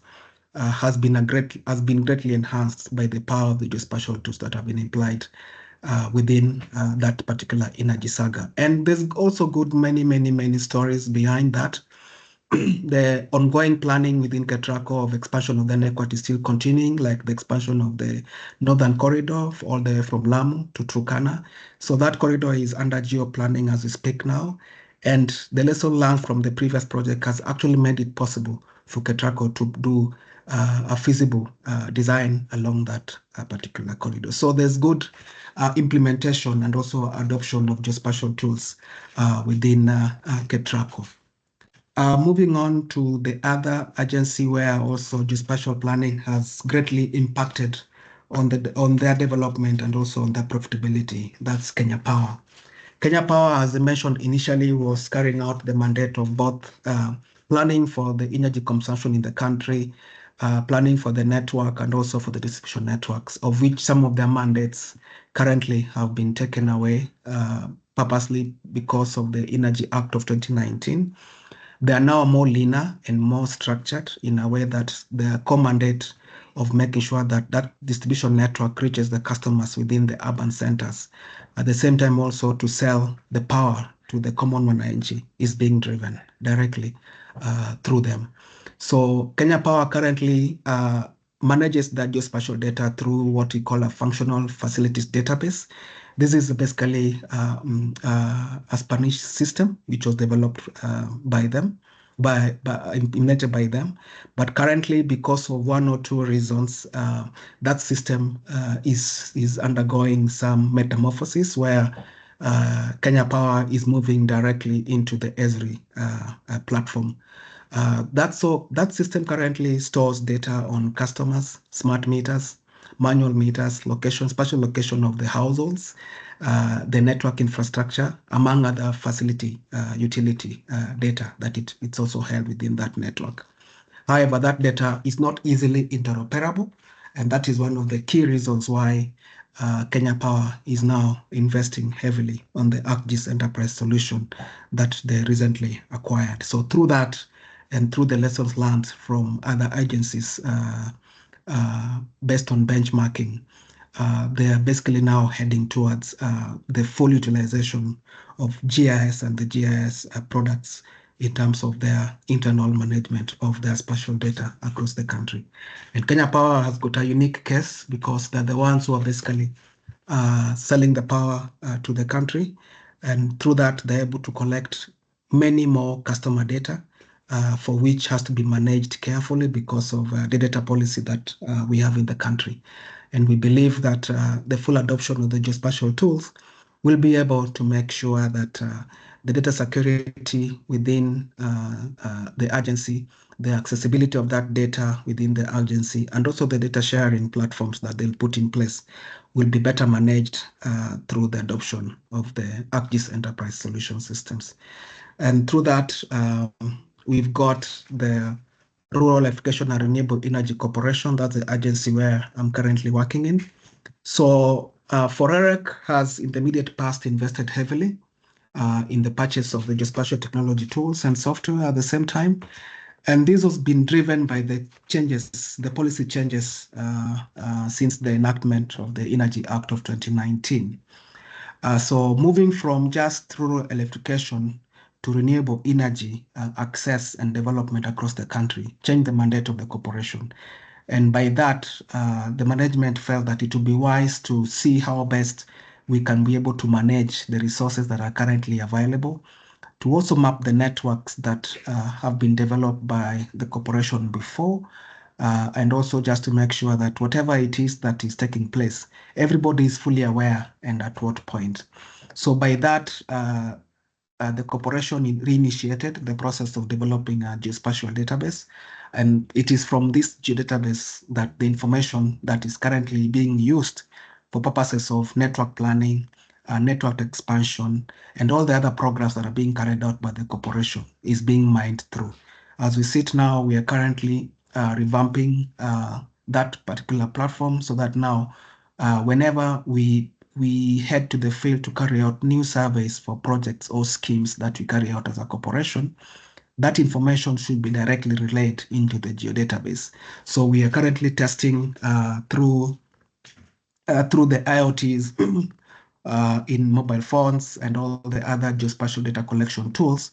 has been greatly enhanced by the power of the geospatial tools that have been applied within that particular energy saga. And there's also many stories behind that. The ongoing planning within KETRACO of expansion of the network is still continuing, like the expansion of the northern corridor all the way from Lamu to Turkana. So that corridor is under geo planning as we speak now. And the lesson learned from the previous project has actually made it possible for KETRACO to do a feasible design along that particular corridor. So there's good implementation and also adoption of geospatial tools within KETRACO. Moving on to the other agency where also geospatial planning has greatly impacted on their development and also on their profitability, that's Kenya Power. Kenya Power, as I mentioned initially, was carrying out the mandate of both planning for the energy consumption in the country, planning for the network, and also for the distribution networks, of which some of their mandates currently have been taken away purposely because of the Energy Act of 2019. They are now more leaner and more structured in a way that the core mandate of making sure that that distribution network reaches the customers within the urban centers. At the same time, also to sell the power to the common wananchi is being driven directly through them. So Kenya Power currently manages that geospatial data through what we call a functional facilities database. This is basically a Spanish system which was developed by them. implemented by them. But currently, because of one or two reasons, that system is undergoing some metamorphosis where Kenya Power is moving directly into the Esri platform. That system currently stores data on customers, smart meters, manual meters, location, spatial location of the households, the network infrastructure, among other facility utility data that it's also held within that network. However, that data is not easily interoperable, and that is one of the key reasons why Kenya Power is now investing heavily on the ArcGIS enterprise solution that they recently acquired. So through that and through the lessons learned from other agencies based on benchmarking, they are basically now heading towards the full utilization of GIS and the GIS products in terms of their internal management of their spatial data across the country. And Kenya Power has got a unique case because they're the ones who are basically selling the power to the country. And through that, they're able to collect many more customer data for which has to be managed carefully because of the data policy that we have in the country. And we believe that the full adoption of the geospatial tools will be able to make sure that the data security within the agency, the accessibility of that data within the agency, and also the data sharing platforms that they'll put in place will be better managed through the adoption of the ArcGIS enterprise solution systems. And through that, we've got the Rural Electrification and Renewable Energy Corporation. That's the agency where I'm currently working in. So Foreric has in the immediate past invested heavily in the purchase of the geospatial technology tools and software at the same time. And this has been driven by the changes, the policy changes since the enactment of the Energy Act of 2019. So moving from just rural electrification to renewable energy access and development across the country, changed the mandate of the corporation. And by that, the management felt that it would be wise to see how best we can be able to manage the resources that are currently available, to also map the networks that have been developed by the corporation before, and also just to make sure that whatever it is that is taking place, everybody is fully aware and at what point. So by that, the corporation reinitiated the process of developing a geospatial database. And it is from this geodatabase that the information that is currently being used for purposes of network planning, network expansion, and all the other programs that are being carried out by the corporation is being mined through. As we sit now, we are currently revamping that particular platform so that now whenever we head to the field to carry out new surveys for projects or schemes that we carry out as a corporation, that information should be directly relayed into the geodatabase. So we are currently testing through the IoTs in mobile phones and all the other geospatial data collection tools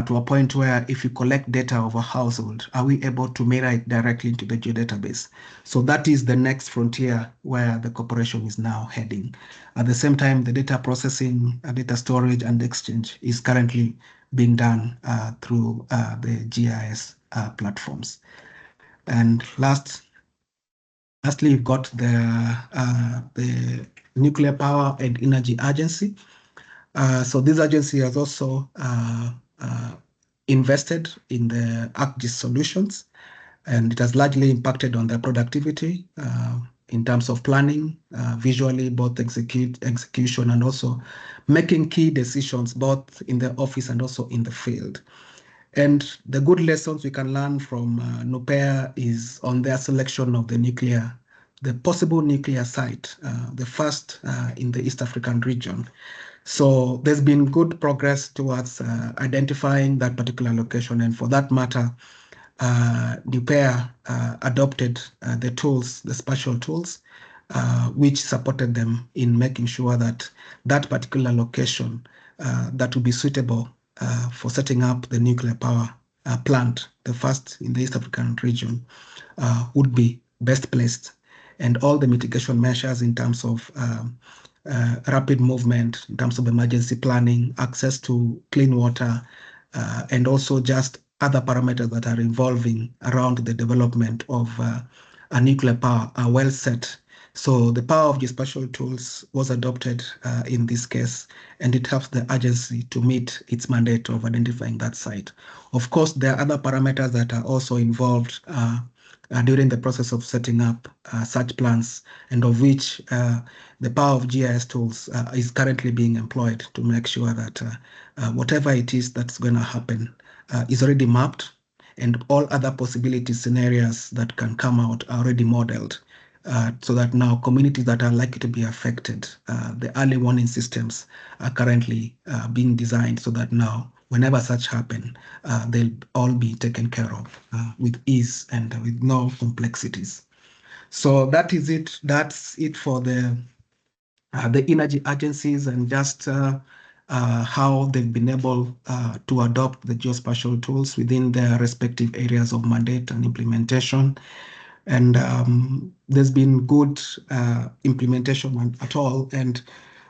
to a point where if you collect data of a household, are we able to mirror it directly into the geodatabase? So that is the next frontier where the corporation is now heading. At the same time, the data processing, data storage, and exchange is currently being done through the GIS platforms. And lastly, you've got the Nuclear Power and Energy Agency. So this agency has also invested in the ArcGIS solutions, and it has largely impacted on their productivity in terms of planning, visually, both execution and also making key decisions both in the office and also in the field. And the good lessons we can learn from NUPEA is on their selection of the possible nuclear site, the first in the East African region. So there's been good progress towards identifying that particular location. And for that matter, NUPEA adopted the tools, the spatial tools, which supported them in making sure that that particular location that would be suitable for setting up the nuclear power plant, the first in the East African region, would be best placed. And all the mitigation measures in terms of rapid movement, in terms of emergency planning, access to clean water, and also just other parameters that are involving around the development of a nuclear power are well set. So the power of geospatial tools was adopted in this case, and it helps the agency to meet its mandate of identifying that site. Of course, there are other parameters that are also involved during the process of setting up such plans, and of which the power of GIS tools is currently being employed to make sure that whatever it is that's going to happen is already mapped, and all other possibility scenarios that can come out are already modeled, so that now communities that are likely to be affected, the early warning systems are currently being designed so that now whenever such happen, they'll all be taken care of with ease and with no complexities. So that is it. That's it for the energy agencies, and just how they've been able to adopt the geospatial tools within their respective areas of mandate and implementation. And there's been good implementation at all, and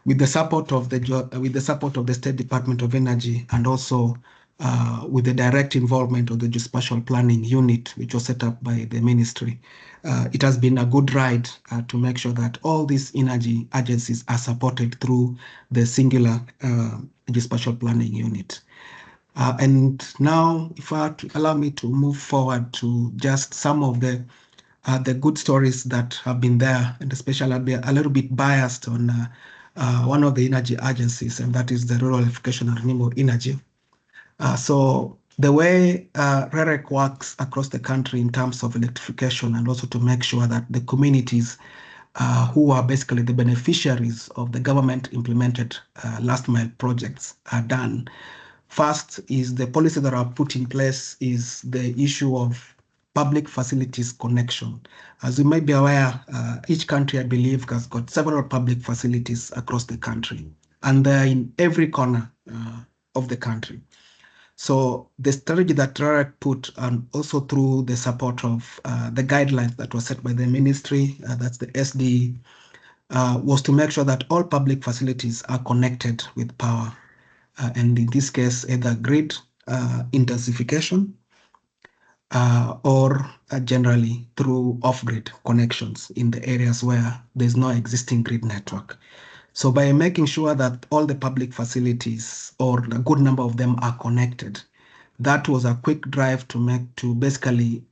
with the support of the State Department of Energy, and also with the direct involvement of the Geospatial Planning Unit, which was set up by the ministry. It has been a good ride to make sure that all these energy agencies are supported through the singular Geospatial Planning Unit. And now, if I allow me to move forward to just some of the good stories that have been there, and especially I'll be a little bit biased on one of the energy agencies, and that is the Rural Electrification and Renewable Energy. So the way REREC works across the country in terms of electrification, and also to make sure that the communities who are basically the beneficiaries of the government implemented last mile projects are done. First is the policy that are put in place is the issue of public facilities connection. As you might be aware, each country, I believe, has got several public facilities across the country, and they're in every corner of the country. So the strategy that REREC put, and also through the support of the guidelines that were set by the ministry, that's the SD, was to make sure that all public facilities are connected with power. And in this case, either grid intensification or generally through off-grid connections in the areas where there's no existing grid network. So by making sure that all the public facilities, or a good number of them, are connected, that was a quick drive to basically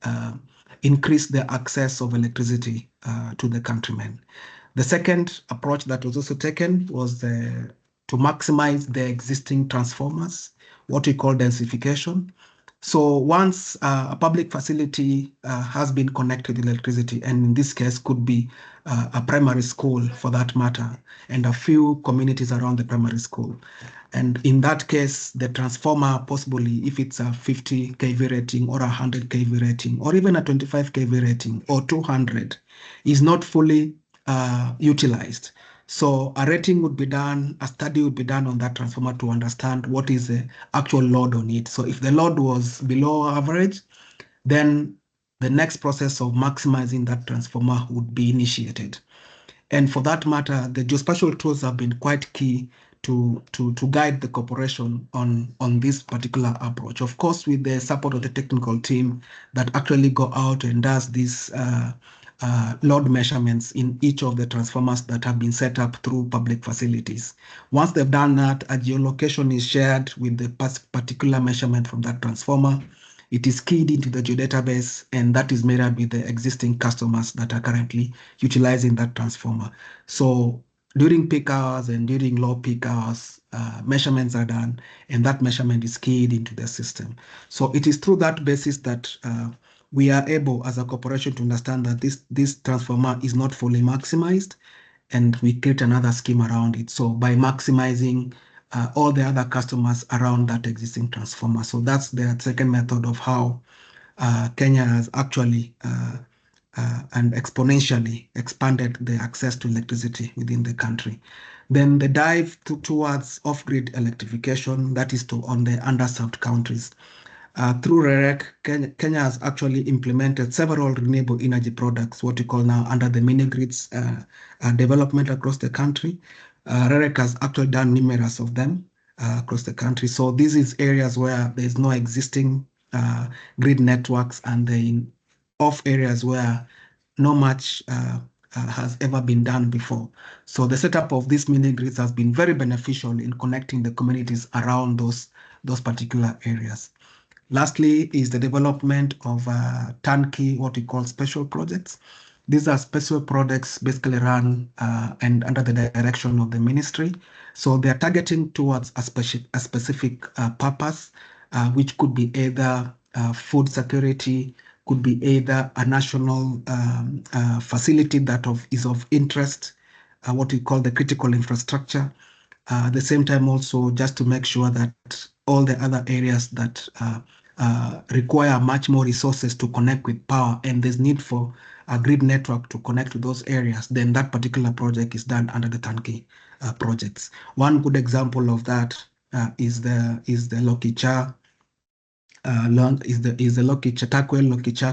increase the access of electricity to the countrymen. The second approach that was also taken was to maximize the existing transformers, what we call densification. So once a public facility has been connected to electricity, and in this case could be a primary school for that matter, and a few communities around the primary school. And in that case, the transformer, possibly if it's a 50 kV rating or a 100 kV rating, or even a 25 kV rating or 200, is not fully utilized. So a rating would be done, a study would be done on that transformer to understand what is the actual load on it. So if the load was below average, then the next process of maximizing that transformer would be initiated. And for that matter, the geospatial tools have been quite key to guide the corporation on this particular approach. Of course, with the support of the technical team that actually go out and does these load measurements in each of the transformers that have been set up through public facilities. Once they've done that, a geolocation is shared with the particular measurement from that transformer. It is keyed into the geodatabase, and that is mirrored with the existing customers that are currently utilizing that transformer. So during peak hours and during low peak hours, measurements are done, and that measurement is keyed into the system. So it is through that basis that we are able as a corporation to understand that this transformer is not fully maximized, and we create another scheme around it. So by maximizing all the other customers around that existing transformer. So that's the second method of how Kenya has actually and exponentially expanded the access to electricity within the country. Then the dive towards off-grid electrification, that is on the underserved countries. Through REREC, Kenya has actually implemented several renewable energy products, what we call now under the mini-grids development across the country. REREC has actually done numerous of them across the country. So this is areas where there's no existing grid networks, and in off areas where not much has ever been done before. So the setup of these mini grids has been very beneficial in connecting the communities around those particular areas. Lastly is the development of turnkey, what we call special projects. These are special projects basically run and under the direction of the ministry. So they are targeting towards a specific purpose, which could be either food security, could be either a national facility that is of interest, what we call the critical infrastructure. At the same time also just to make sure that all the other areas that require much more resources to connect with power, and there's need for a grid network to connect to those areas, then that particular project is done under the turnkey projects. One good example of that is the Lokicha Lokicha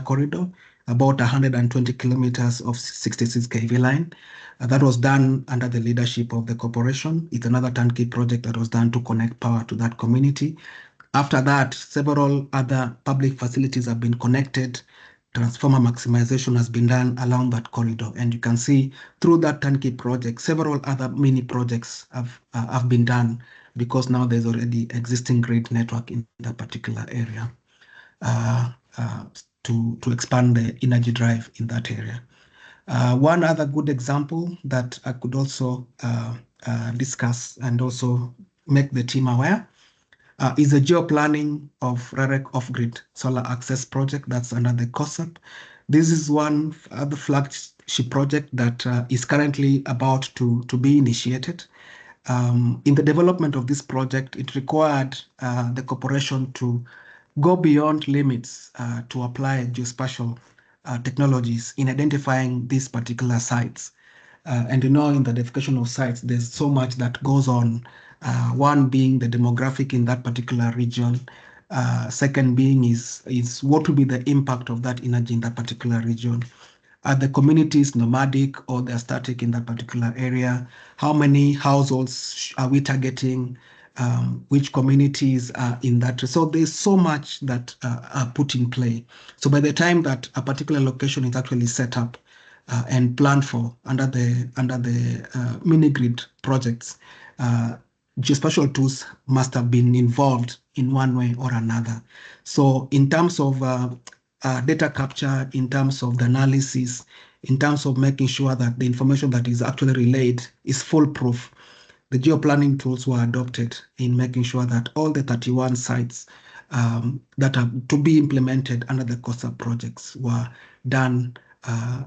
corridor, about 120 kilometers of 66 kV line. That was done under the leadership of the corporation. It's another turnkey project that was done to connect power to that community. After that, several other public facilities have been connected. Transformer maximization has been done along that corridor. And you can see through that turnkey project, several other mini projects have been done because now there's already existing grid network in that particular area to expand the energy drive in that area. One other good example that I could also discuss and also make the team aware is the geoplanning of REREC off-grid solar access project that's under the COSAP. This is one other flagship project that is currently about to be initiated. In the development of this project, it required the corporation to go beyond limits to apply geospatial technologies in identifying these particular sites. And in the identification of sites, there's so much that goes on. One being the demographic in that particular region. Second being is what will be the impact of that energy in that particular region. Are the communities nomadic or they're static in that particular area? How many households are we targeting? Which communities are in that? So there's so much that are put in play. So by the time that a particular location is actually set up and planned for under the mini grid projects, geospatial tools must have been involved in one way or another. So in terms of data capture, in terms of the analysis, in terms of making sure that the information that is actually relayed is foolproof, the geoplanning tools were adopted in making sure that all the 31 sites that are to be implemented under the COSAP projects were done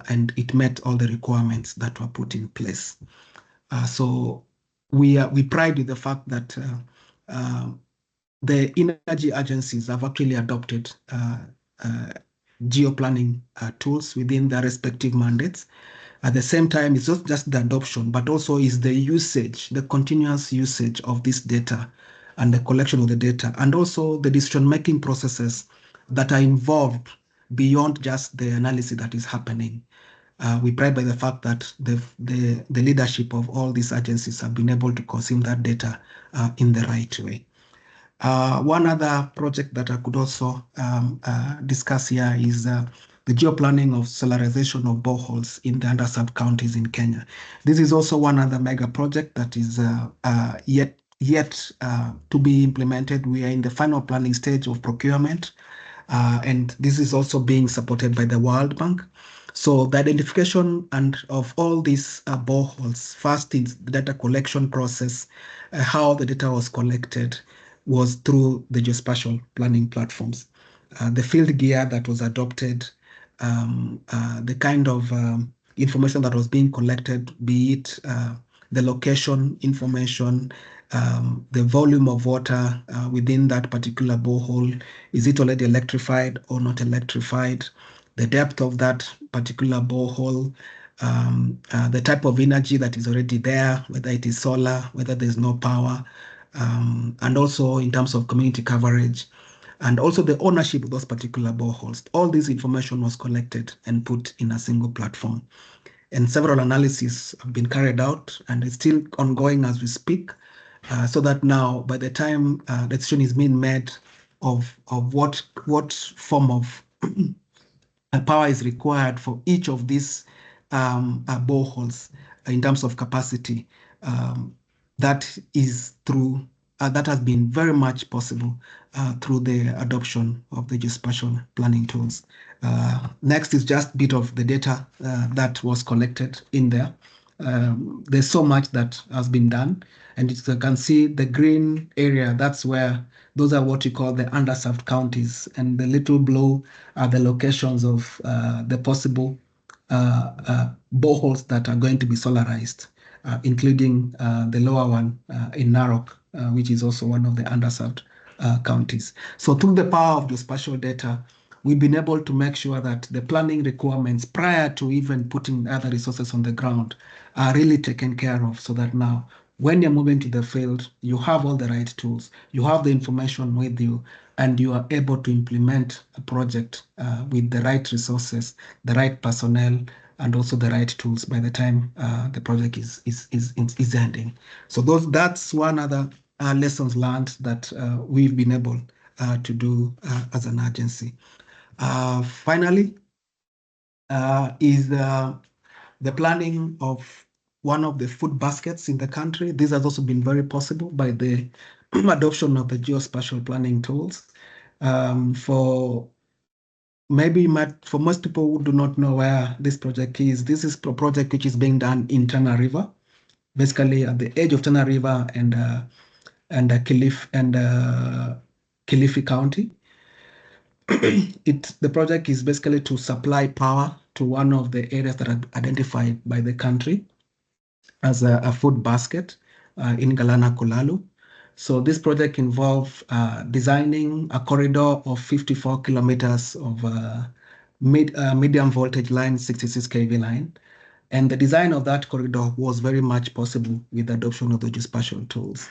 and it met all the requirements that were put in place. So we pride with the fact that the energy agencies have actually adopted geoplanning tools within their respective mandates. At the same time, it's not just the adoption, but also is the usage, the continuous usage of this data and the collection of the data, and also the decision-making processes that are involved beyond just the analysis that is happening. We pride by the fact that the leadership of all these agencies have been able to consume that data in the right way. One other project that I could also discuss here is the geoplanning of solarization of boreholes in the underserved counties in Kenya. This is also one other mega project that is yet to be implemented. We are in the final planning stage of procurement, and this is also being supported by the World Bank. So the identification of all these boreholes, first is the data collection process, how the data was collected, was through the geospatial planning platforms. The field gear that was adopted, the kind of information that was being collected, be it the location information, the volume of water within that particular borehole, is it already electrified or not electrified, the depth of that particular borehole, the type of energy that is already there, whether it is solar, whether there's no power, and also in terms of community coverage, and also the ownership of those particular boreholes. All this information was collected and put in a single platform. And several analyses have been carried out and it's still ongoing as we speak, so that now by the time the decision is being made of what form of power is required for each of these boreholes in terms of capacity. That is through that has been very much possible through the adoption of the geospatial planning tools. Next is just a bit of the data that was collected in there. There's so much that has been done, and you can see the green area. That's where those are what you call the underserved counties, and the little blue are the locations of the possible boreholes that are going to be solarized, including the lower one in Narok, which is also one of the underserved counties. So through the power of the spatial data, we've been able to make sure that the planning requirements prior to even putting other resources on the ground are really taken care of, so that now when you're moving to the field, you have all the right tools, you have the information with you, and you are able to implement a project with the right resources, the right personnel, and also the right tools by the time the project is ending. So that's one other lessons learned that we've been able to do as an agency. Finally, is the planning of one of the food baskets in the country. This has also been very possible by the adoption of the geospatial planning tools. For most people who do not know where this project is, this is a project which is being done in Tana River, basically at the edge of Tana River and Kilifi County. The project is basically to supply power to one of the areas that are identified by the country as a food basket in Galana Kulalu. So this project involves designing a corridor of 54 kilometers of medium voltage line, 66 kV line. And the design of that corridor was very much possible with the adoption of the geospatial tools.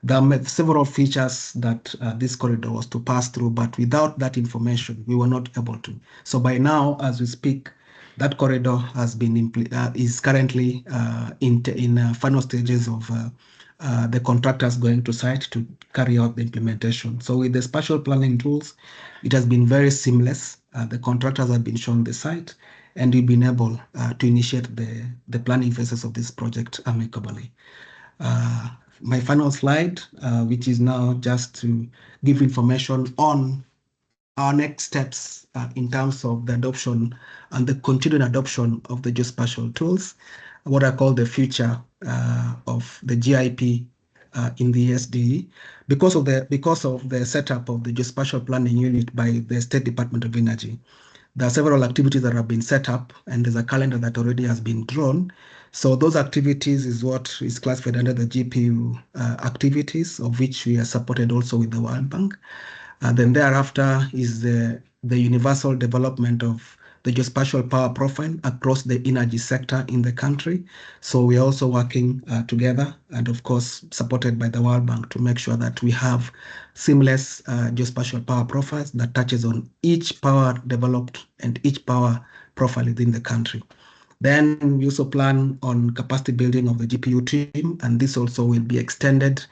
There are several features that this corridor was to pass through, but without that information, we were not able to. So by now, as we speak, that corridor has been is currently in final stages of the contractors going to site to carry out the implementation. So with the spatial planning tools, it has been very seamless. The contractors have been shown the site, and we've been able to initiate the planning phases of this project amicably. My final slide, which is now just to give information on our next steps in terms of the adoption and the continued adoption of the geospatial tools, what I call the future of the GIEP in the SDE, because of the setup of the geospatial planning unit by the State Department of Energy. There are several activities that have been set up, and there's a calendar that already has been drawn. So those activities is what is classified under the GPU activities, of which we are supported also with the World Bank. Then thereafter is the universal development of the geospatial power profile across the energy sector in the country. So we are also working together, and of course supported by the World Bank, to make sure that we have seamless geospatial power profiles that touches on each power developed and each power profile within the country. Then we also plan on capacity building of the GPU team, and this also will be extended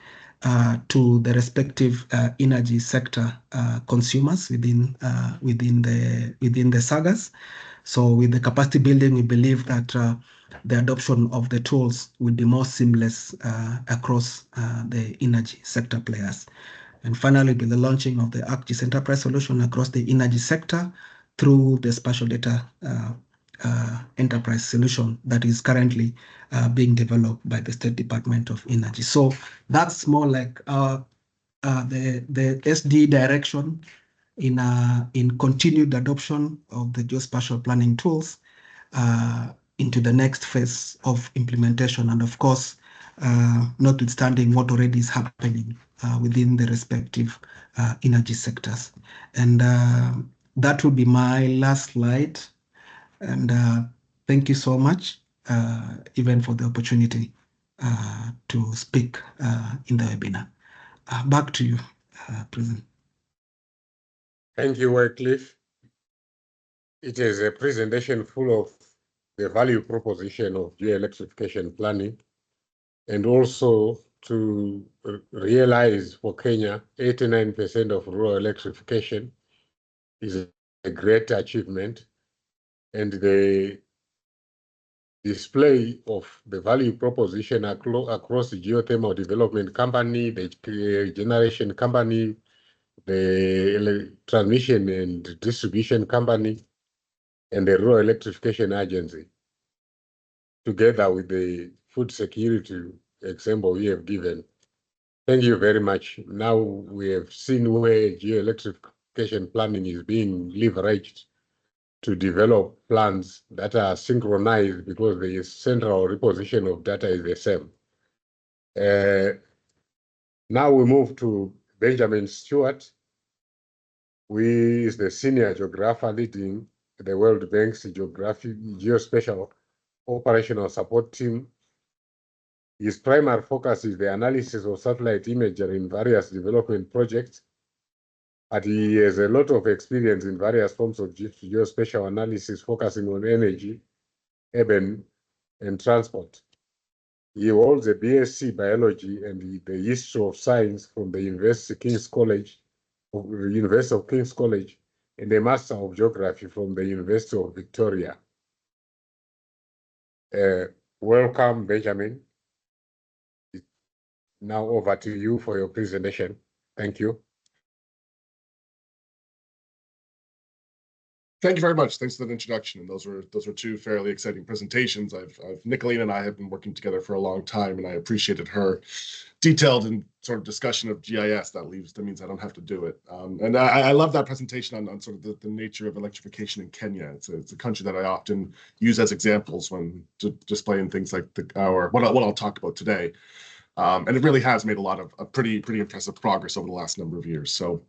to the respective energy sector consumers within the sagas. So with the capacity building, we believe that the adoption of the tools will be more seamless across the energy sector players. And finally, with the launching of the ArcGIS enterprise solution across the energy sector through the spatial data enterprise solution that is currently being developed by the State Department of Energy. So that's more like the SD direction in continued adoption of the geospatial planning tools into the next phase of implementation, and of course, notwithstanding what already is happening within the respective energy sectors. And that would be my last slide. And thank you so much, even for the opportunity to speak in the webinar. Back to you, President. Thank you, Wycliffe. It is a presentation full of the value proposition of geo-electrification planning, and also to realize for Kenya 89% of rural electrification is a great achievement, and the display of the value proposition across the geothermal development company, the generation company, the transmission and distribution company, and the rural electrification agency, together with the food security example we have given. Thank you very much. Now we have seen where geo-electrification planning is being leveraged to develop plans that are synchronized because the central reposition of data is the same. Now we move to Benjamin Stewart, who is the senior geographer leading the World Bank's Geospatial Operational Support Team. His primary focus is the analysis of satellite imagery in various development projects, but he has a lot of experience in various forms of geospatial analysis focusing on energy, urban, and transport. He holds a BSc Biology and the History of Science from the University of King's College, and a Master of Geography from the University of Victoria. Welcome, Benjamin. Now over to you for your presentation. Thank you. Thank you very much. Thanks for that introduction. And those were two fairly exciting presentations. Nicolene and I have been working together for a long time, and I appreciated her detailed and sort of discussion of GIS. That means I don't have to do it. And I love that presentation on sort of the nature of electrification in Kenya. It's a country that I often use as examples when displaying things like what I'll talk about today. And it really has made a lot of pretty impressive progress over the last number of years. So.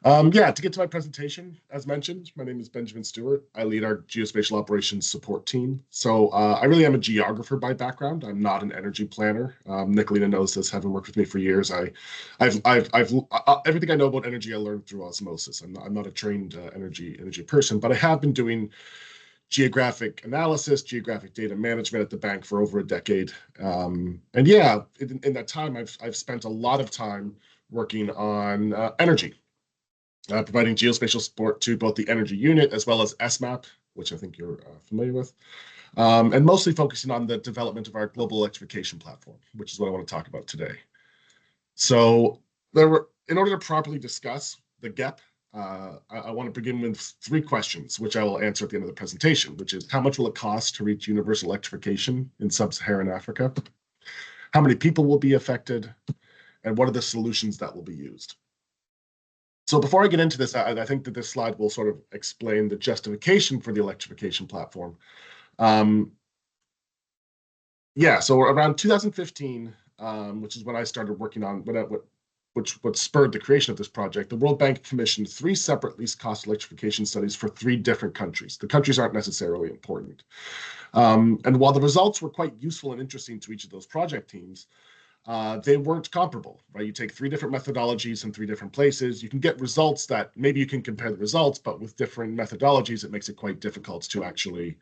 Yeah, to get to my presentation, as mentioned, my name is Benjamin Stewart. I lead our geospatial operations support team. So I really am a geographer by background. I'm not an energy planner. Nicolina knows this, having worked with me for years. I've everything I know about energy I learned through osmosis. I'm not a trained energy person, but I have been doing geographic analysis, geographic data management at the bank for over a decade. And yeah, in that time, I've spent a lot of time working on energy. Providing geospatial support to both the energy unit as well as SMAP, which I think you're familiar with, and mostly focusing on the development of our global electrification platform, which is what I want to talk about today. So in order to properly discuss the GIEP, I want to begin with 3 questions, which I will answer at the end of the presentation, which is how much will it cost to reach universal electrification in sub-Saharan Africa? How many people will be affected? And what are the solutions that will be used? So before I get into this, I think that this slide will sort of explain the justification for the electrification platform. Yeah, so around 2015, which is when I started working on, what spurred the creation of this project, the World Bank commissioned 3 separate least cost electrification studies for 3 different countries. The countries aren't necessarily important. And while the results were quite useful and interesting to each of those project teams, they weren't comparable, right? You take 3 different methodologies in 3 different places. You can get results that maybe you can compare the results, but with different methodologies, it makes it quite difficult to actually,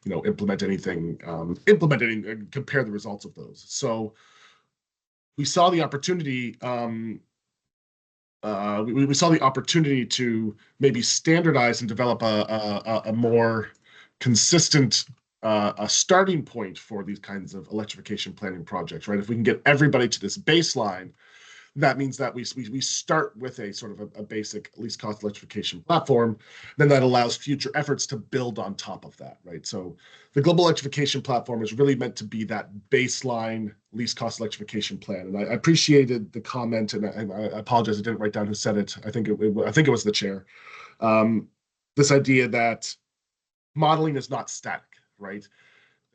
implement anything, and compare the results of those. So we saw the opportunity. We saw the opportunity to maybe standardize and develop a more consistent a starting point for these kinds of electrification planning projects, right? If we can get everybody to this baseline, that means that we start with a sort of a basic least cost electrification platform, then that allows future efforts to build on top of that, right? So the global electrification platform is really meant to be that baseline least cost electrification plan. And I appreciated the comment, and I apologize, I didn't write down who said it. I think it was the chair. This idea that modeling is not static, right?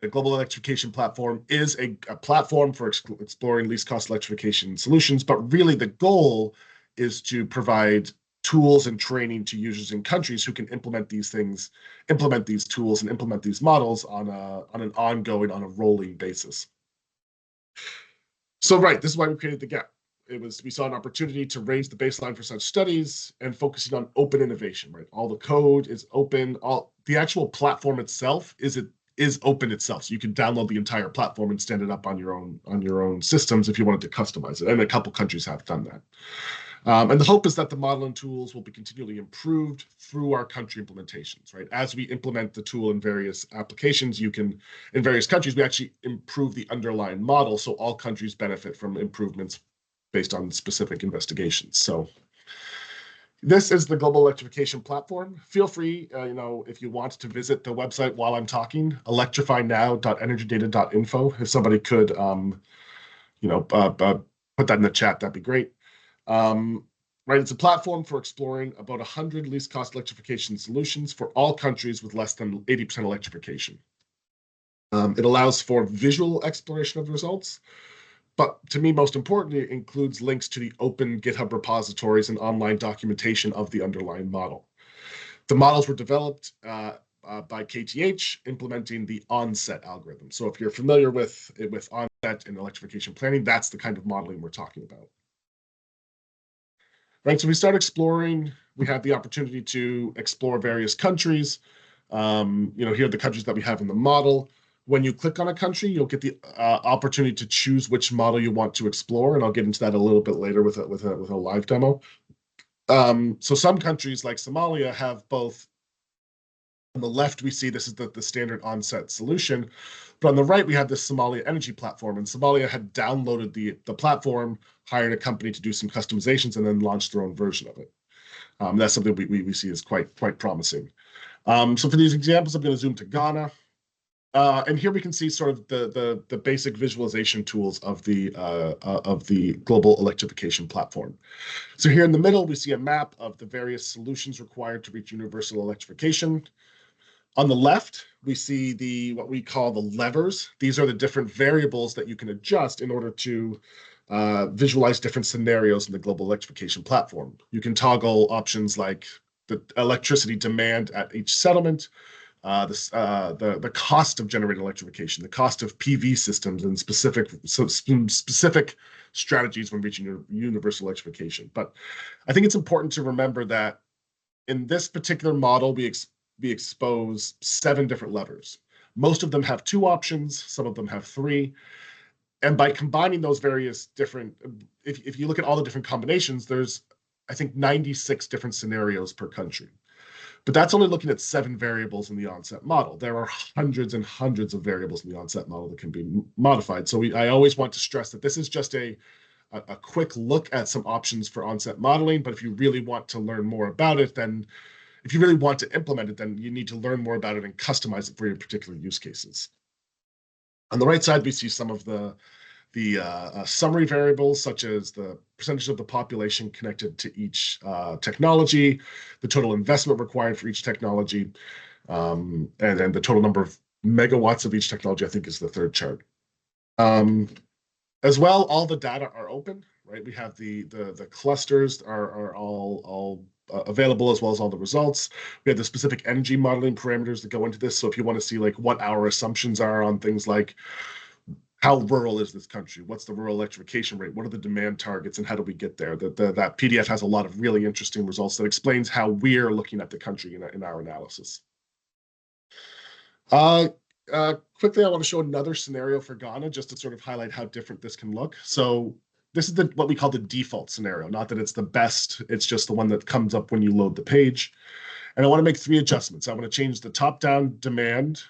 The global electrification platform is a platform for exploring least cost electrification solutions, but really the goal is to provide tools and training to users in countries who can implement these things, implement these tools, and implement these models on an ongoing, on a rolling basis. So right, this is why we created the GIEP. We saw an opportunity to raise the baseline for such studies and focusing on open innovation, right? All the code is open. The actual platform itself is open itself. So you can download the entire platform and stand it up on your own systems if you wanted to customize it. And a couple countries have done that. And the hope is that the modeling tools will be continually improved through our country implementations, right? As we implement the tool in various applications, in various countries, we actually improve the underlying model, so all countries benefit from improvements based on specific investigations. So this is the Global Electrification Platform. Feel free, if you want to visit the website while I'm talking, electrifynow.energydata.info. If somebody could, put that in the chat, that'd be great. Right, it's a platform for exploring about 100 least cost electrification solutions for all countries with less than 80% electrification. It allows for visual exploration of the results, but to me, most importantly, it includes links to the open GitHub repositories and online documentation of the underlying model. The models were developed by KTH, implementing the onset algorithm. So if you're familiar with onset in electrification planning, that's the kind of modeling we're talking about. Right, so we start exploring. We have the opportunity to explore various countries. Here are the countries that we have in the model. When you click on a country, you'll get the opportunity to choose which model you want to explore, and I'll get into that a little bit later with a live demo. So some countries like Somalia have both. On the left, we see this is the standard onset solution, but on the right, we have this Somalia energy platform, and Somalia had downloaded the platform, hired a company to do some customizations, and then launched their own version of it. That's something we see as quite promising. So for these examples, I'm going to zoom to Ghana. And here we can see sort of the basic visualization tools of the global electrification platform. So here in the middle, we see a map of the various solutions required to reach universal electrification. On the left, we see what we call the levers. These are the different variables that you can adjust in order to visualize different scenarios in the global electrification platform. You can toggle options like the electricity demand at each settlement, the cost of generating electrification, the cost of PV systems, and specific strategies when reaching universal electrification. But I think it's important to remember that in this particular model, we expose 7 different levers. Most of them have 2 options, some of them have 3. And by combining those various different, if you look at all the different combinations, there's, I think, 96 different scenarios per country. But that's only looking at 7 variables in the onset model. There are hundreds and hundreds of variables in the onset model that can be modified. So I always want to stress that this is just a quick look at some options for onset modeling. But if you really want to learn more about it, then if you really want to implement it, then you need to learn more about it and customize it for your particular use cases. On the right side, we see some of the summary variables, such as the percentage of the population connected to each technology, the total investment required for each technology, and then the total number of megawatts of each technology, I think, is the third chart. As well, all the data are open, right? We have the clusters are all available, as well as all the results. We have the specific energy modeling parameters that go into this. So if you want to see like what our assumptions are on things like how rural is this country, what's the rural electrification rate, what are the demand targets, and how do we get there? That PDF has a lot of really interesting results that explains how we're looking at the country in our analysis. Quickly, I want to show another scenario for Ghana just to sort of highlight how different this can look. So this is what we call the default scenario. Not that it's the best, it's just the one that comes up when you load the page. And I want to make 3 adjustments. I want to change the top-down demand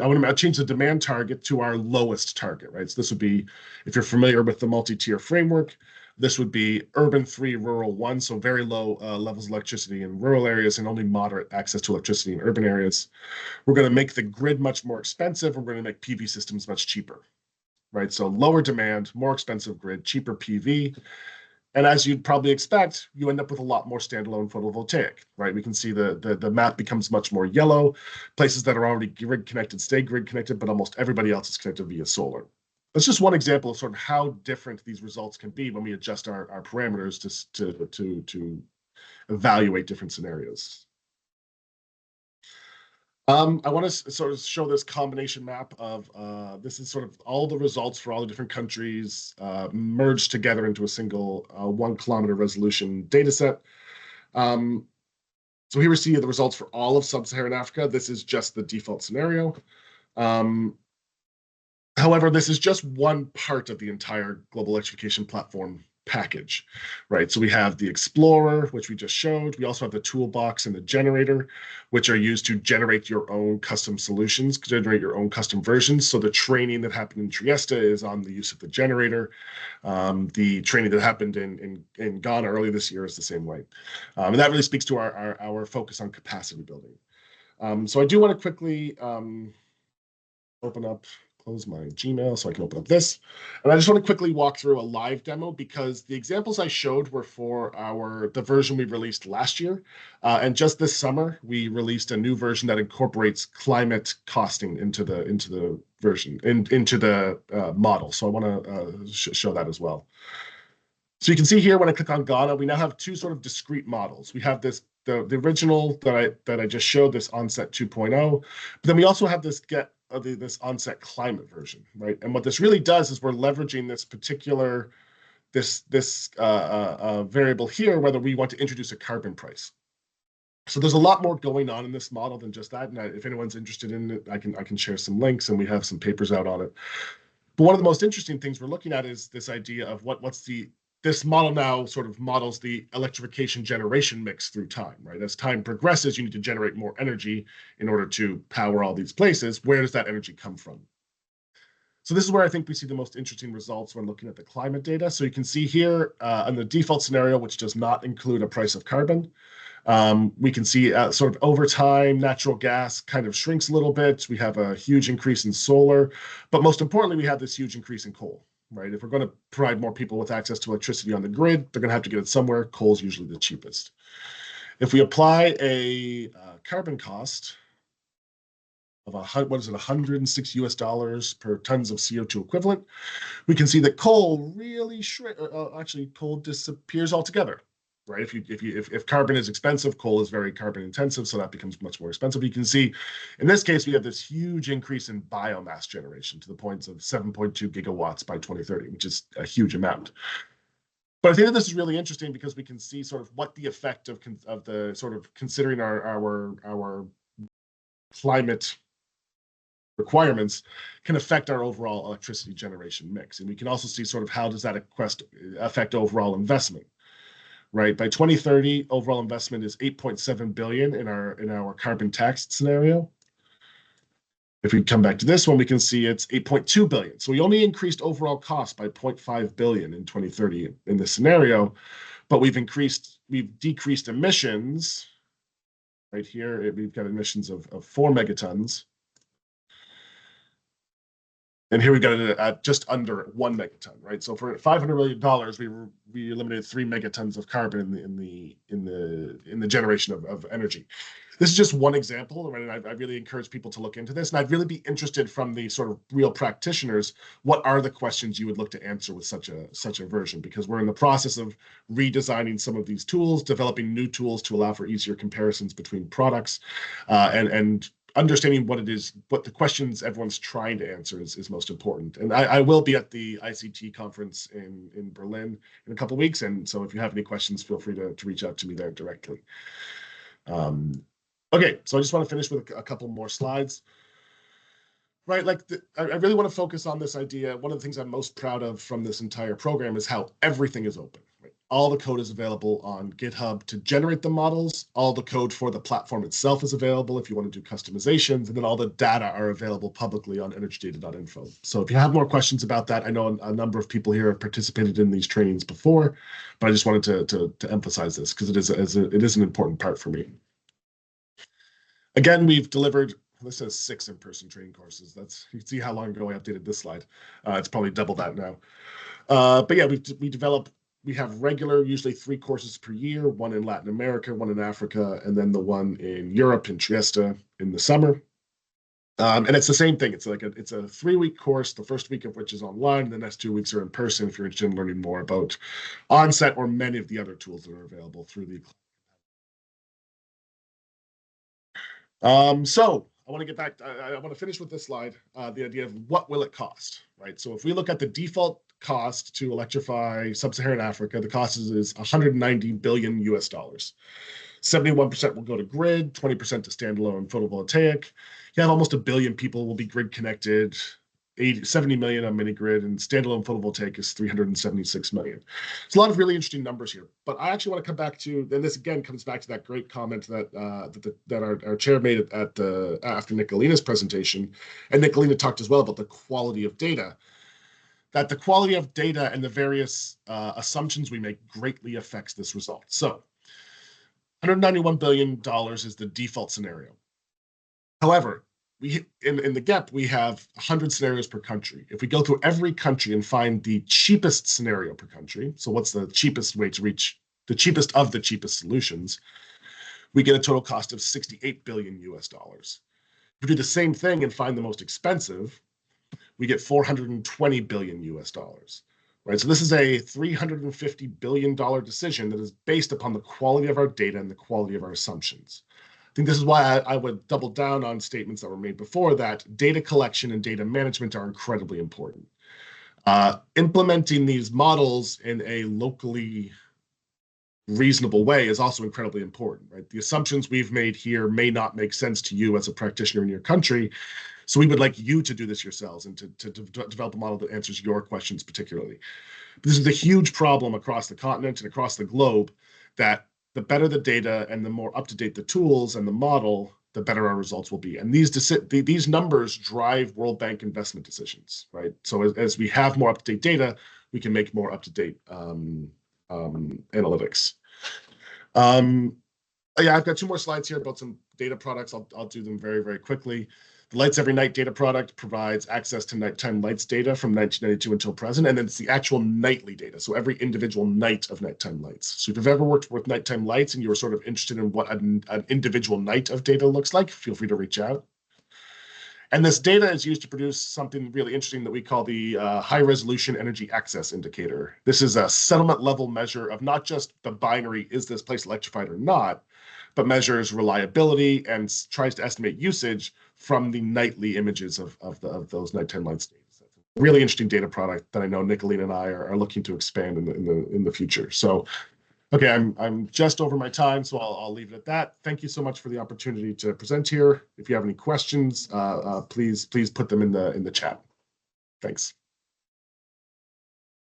I want to change the demand target to our lowest target, right? So this would be, if you're familiar with the multi-tier framework, this would be urban 3, rural 1, so very low levels of electricity in rural areas and only moderate access to electricity in urban areas. We're going to make the grid much more expensive. We're going to make PV systems much cheaper, right? So lower demand, more expensive grid, cheaper PV. And as you'd probably expect, you end up with a lot more standalone photovoltaic, right? We can see the map becomes much more yellow. Places that are already grid connected stay grid connected, but almost everybody else is connected via solar. That's just one example of sort of how different these results can be when we adjust our parameters to evaluate different scenarios. I want to sort of show this combination map of, this is sort of all the results for all the different countries merged together into a single 1 kilometer resolution data set. So here we see the results for all of sub-Saharan Africa. This is just the default scenario. However, this is just one part of the entire global electrification platform package, right? So we have the Explorer, which we just showed. We also have the toolbox and the generator, which are used to generate your own custom solutions, generate your own custom versions. So the training that happened in Trieste is on the use of the generator. The training that happened in Ghana earlier this year is the same way. And that really speaks to our focus on capacity building. So I do want to quickly close my Gmail so I can open up this. And I just want to quickly walk through a live demo because the examples I showed were for the version we released last year. And just this summer, we released a new version that incorporates climate costing into the version, into the model. So I want to show that as well. So you can see here when I click on Ghana, we now have two sort of discrete models. We have the original that I just showed, this Onset 2.0, but then we also have this this Onset climate version, right? And what this really does is we're leveraging this particular variable here, whether we want to introduce a carbon price. So there's a lot more going on in this model than just that. And if anyone's interested in it, I can share some links, and we have some papers out on it. But one of the most interesting things we're looking at is this idea of this model now sort of models the electrification generation mix through time, right? As time progresses, you need to generate more energy in order to power all these places. Where does that energy come from? So this is where I think we see the most interesting results when looking at the climate data. So you can see here on the default scenario, which does not include a price of carbon, we can see sort of over time, natural gas kind of shrinks a little bit. We have a huge increase in solar, but most importantly, we have this huge increase in coal. Right? If we're going to provide more people with access to electricity on the grid, they're going to have to get it somewhere. Coal is usually the cheapest. If we apply a carbon cost of $106 per tons of CO2 equivalent, we can see that coal really coal disappears altogether. Right? If carbon is expensive, coal is very carbon intensive, so that becomes much more expensive. You can see, in this case, we have this huge increase in biomass generation to the points of 7.2 gigawatts by 2030, which is a huge amount. But I think that this is really interesting because we can see sort of what the effect of the sort of considering our climate requirements can affect our overall electricity generation mix, and we can also see sort of how does that affect overall investment. Right, by 2030, overall investment is 8.7 billion in our carbon tax scenario. If we come back to this one, we can see it's 8.2 billion. So we only increased overall cost by 0.5 billion in 2030 in this scenario, but we've decreased emissions. Right here, we've got emissions of 4 megatons. And here we got it at just under 1 megaton, right? So for $500 million, we eliminated 3 megatons of carbon in the generation of energy. This is just one example, right? And I really encourage people to look into this. And I'd really be interested from the sort of real practitioners, what are the questions you would look to answer with such a version? Because we're in the process of redesigning some of these tools, developing new tools to allow for easier comparisons between products, and understanding what the questions everyone's trying to answer is most important. And I will be at the ICT conference in Berlin in a couple of weeks. And so if you have any questions, feel free to reach out to me there directly. Okay, so I just want to finish with a couple more slides. Right, I really want to focus on this idea. One of the things I'm most proud of from this entire program is how everything is open. Right? All the code is available on GitHub to generate the models. All the code for the platform itself is available if you want to do customizations, and then all the data are available publicly on energydata.info. So if you have more questions about that, I know a number of people here have participated in these trainings before, but I just wanted to emphasize this because it is an important part for me. Again, we've delivered, this says 6 in-person training courses. You can see how long ago I updated this slide. It's probably double that now. But yeah, we have regular, usually 3 courses per year, one in Latin America, one in Africa, and then the one in Europe, in Trieste, in the summer. And it's the same thing. It's a 3-week course, the first week of which is online. The next 2 weeks are in person if you're interested in learning more about Onset or many of the other tools that are available through the So I want to get back, I want to finish with this slide, the idea of what will it cost, right? So if we look at the default cost to electrify sub-Saharan Africa, the cost is $190 billion US. 71% will go to grid, 20% to standalone photovoltaic. You have almost 1 billion people will be grid connected, 70 million on mini grid, and standalone photovoltaic is 376 million. It's a lot of really interesting numbers here. But I actually want to come back to, and this again comes back to that great comment that our chair made at after Nicolina's presentation, and Nicolina talked as well about the quality of data. That the quality of data and the various assumptions we make greatly affects this result. So $191 billion is the default scenario. However, in the GIEP, we have 100 scenarios per country. If we go through every country and find the cheapest scenario per country, so what's the cheapest way to reach the cheapest of the cheapest solutions, we get a total cost of $68 billion US. If we do the same thing and find the most expensive, we get $420 billion US. Right? So this is a $350 billion decision that is based upon the quality of our data and the quality of our assumptions. I think this is why I would double down on statements that were made before that data collection and data management are incredibly important. Implementing these models in a locally reasonable way is also incredibly important, right? The assumptions we've made here may not make sense to you as a practitioner in your country, so we would like you to do this yourselves and to develop a model that answers your questions particularly. But this is a huge problem across the continent and across the globe, that the better the data and the more up-to-date the tools and the model, the better our results will be. And these numbers drive World Bank investment decisions, right? So as we have more up-to-date data, we can make more up-to-date analytics. Yeah, I've got 2 more slides here about some data products. I'll do them very, very quickly. The Lights Every Night data product provides access to nighttime lights data from 1992 until present, and then it's the actual nightly data, so every individual night of nighttime lights. So if you've ever worked with nighttime lights and you were sort of interested in what an individual night of data looks like, feel free to reach out. And this data is used to produce something really interesting that we call the High Resolution Energy Access Indicator. This is a settlement level measure of not just the binary, is this place electrified or not, but measures reliability and tries to estimate usage from the nightly images of those nighttime lights data sets. Really interesting data product that I know Nicolina and I are looking to expand in the future. So, okay, I'm just over my time, so I'll leave it at that. Thank you so much for the opportunity to present here. If you have any questions, please put them in the chat. Thanks.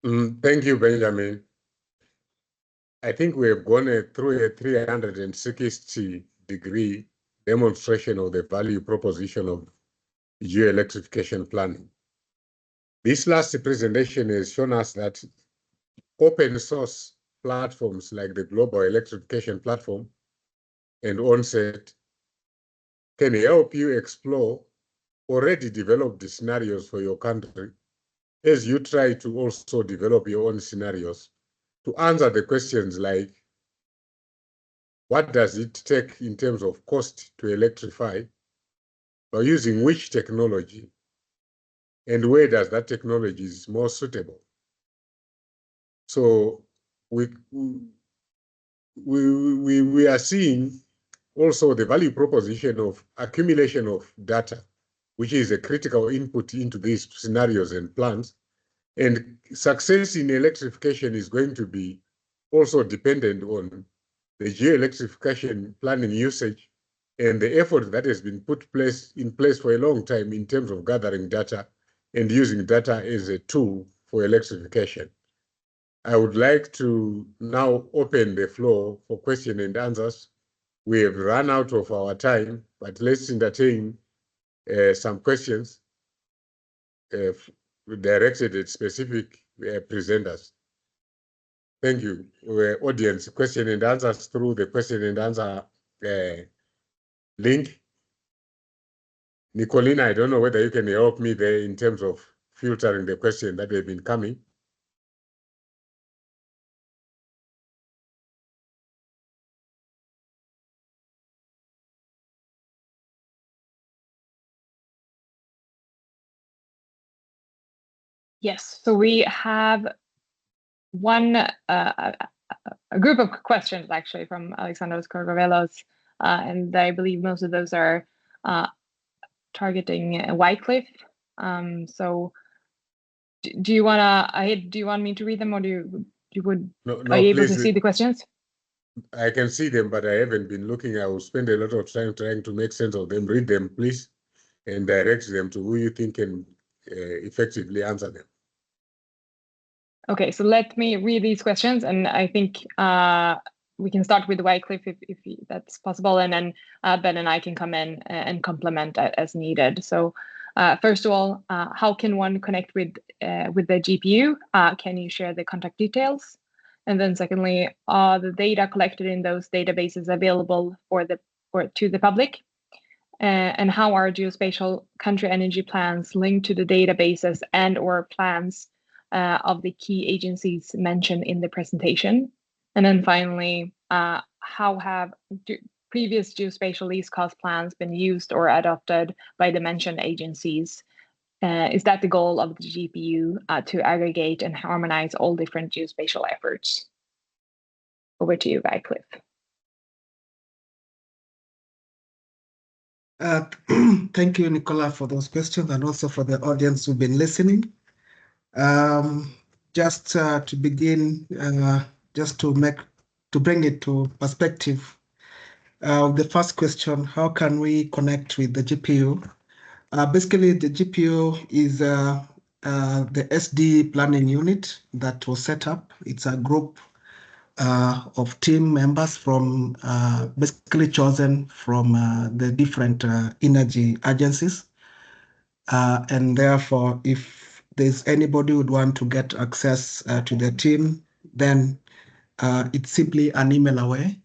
Thank you, Benjamin. I think we have gone through a 360-degree demonstration of the value proposition of geo-electrification planning. This last presentation has shown us that open source platforms like the Global Electrification Platform and ONSET can help you explore already developed scenarios for your country as you try to also develop your own scenarios to answer the questions like, what does it take in terms of cost to electrify, by using which technology, and where does that technology is more suitable? So we are seeing also the value proposition of accumulation of data, which is a critical input into these scenarios and plans. And success in electrification is going to be also dependent on the geo-electrification planning usage and the effort that has been put in place for a long time in terms of gathering data and using data as a tool for electrification. I would like to now open the floor for question and answers. We have run out of our time, but let's entertain some questions directed at specific presenters. Thank you. Audience, question and answers through the question and answer link. Nicolina, I don't know whether you can help me there in terms of filtering the question that have been coming. Yes, so we have a group of questions actually from Alexandros Korgovelos, and I believe most of those are targeting Wycliffe. So do you want me to read them, or are you able to see the questions? I can see them, but I haven't been looking. I will spend a lot of time trying to make sense of them. Read them, please, and direct them to who you think can effectively answer them. Okay, so let me read these questions, and I think we can start with Wycliffe if that's possible, and then Ben and I can come in and complement as needed. So first of all, how can one connect with the GPU? Can you share the contact details? And then secondly, are the data collected in those databases available to the public? And how are geospatial country energy plans linked to the databases and/or plans of the key agencies mentioned in the presentation? And then finally, how have previous geospatial least cost plans been used or adopted by the mentioned agencies? Is that the goal of the GPU to aggregate and harmonize all different geospatial efforts? Over to you, Wycliffe. Thank you, Nicola, for those questions, and also for the audience who've been listening. Just to begin, just to bring it to perspective, the first question: how can we connect with the GPU? Basically, the GPU is the SD planning unit that was set up. It's a group of team members from basically chosen from the different energy agencies. And therefore, if there's anybody who would want to get access to the team, then it's simply an email away.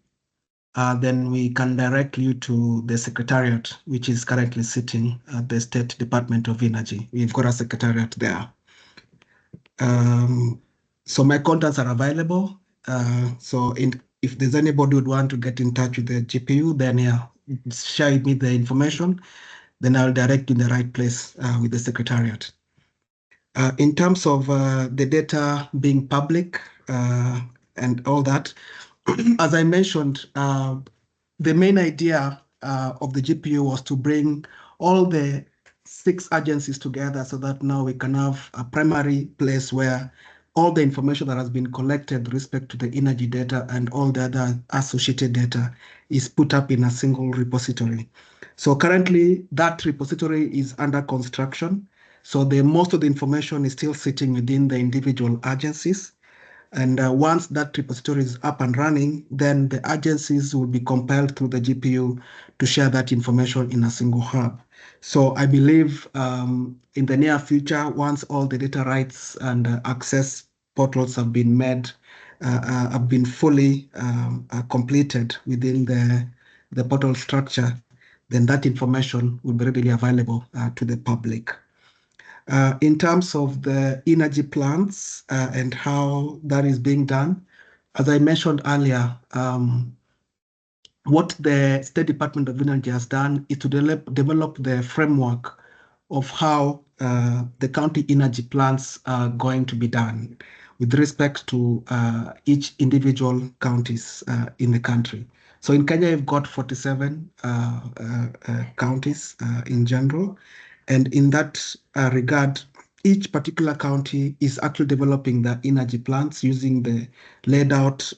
Then we can direct you to the secretariat, which is currently sitting at the State Department of Energy. We've got a secretariat there. So my contacts are available. If there's anybody who would want to get in touch with the GPU, then share with me the information. Then I'll direct you in the right place with the secretariat. In terms of the data being public and all that, as I mentioned, the main idea of the GPU was to bring all the 6 agencies together so that now we can have a primary place where all the information that has been collected with respect to the energy data and all the other associated data is put up in a single repository. So currently that repository is under construction. So most of the information is still sitting within the individual agencies. And once that repository is up and running, then the agencies will be compelled through the GPU to share that information in a single hub. So I believe in the near future, once all the data rights and access portals have been made, have been fully completed within the portal structure, then that information will be readily available to the public. In terms of the energy plans and how that is being done, as I mentioned earlier, what the State Department of Energy has done is to develop the framework of how the county energy plans are going to be done with respect to each individual counties in the country. So in Kenya, you've got 47 counties in general. And in that regard, each particular county is actually developing the energy plans using the laid out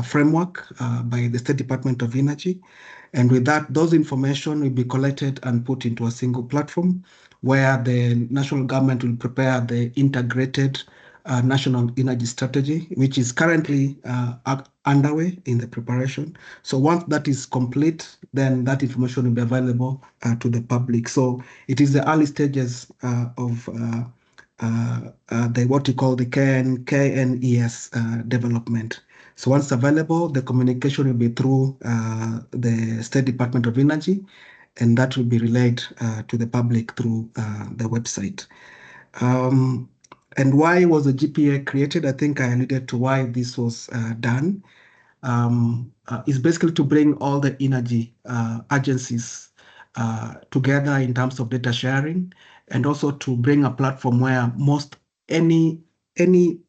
framework by the State Department of Energy. And with that, those information will be collected and put into a single platform where the national government will prepare the integrated national energy strategy, which is currently underway in the preparation. So once that is complete, then that information will be available to the public. So it is the early stages of what you call the KNES development. So once available, the communication will be through the State Department of Energy, and that will be relayed to the public through the website. And why was the GPA created? I think I alluded to why this was done. It's basically to bring all the energy agencies together in terms of data sharing, and also to bring a platform where any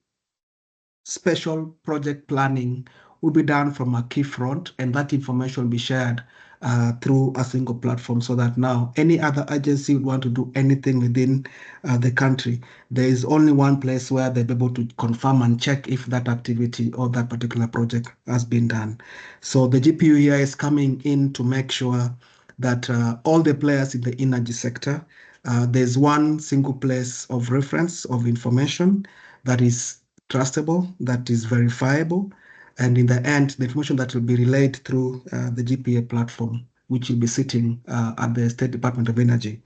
special project planning will be done from a key front, and that information will be shared through a single platform, so that now any other agency would want to do anything within the country, there is only one place where they'll be able to confirm and check if that activity or that particular project has been done. So the GPU here is coming in to make sure that all the players in the energy sector, there's one single place of reference of information that is trustable, that is verifiable, and in the end, the information that will be relayed through the GPA platform, which will be sitting at the State Department of Energy,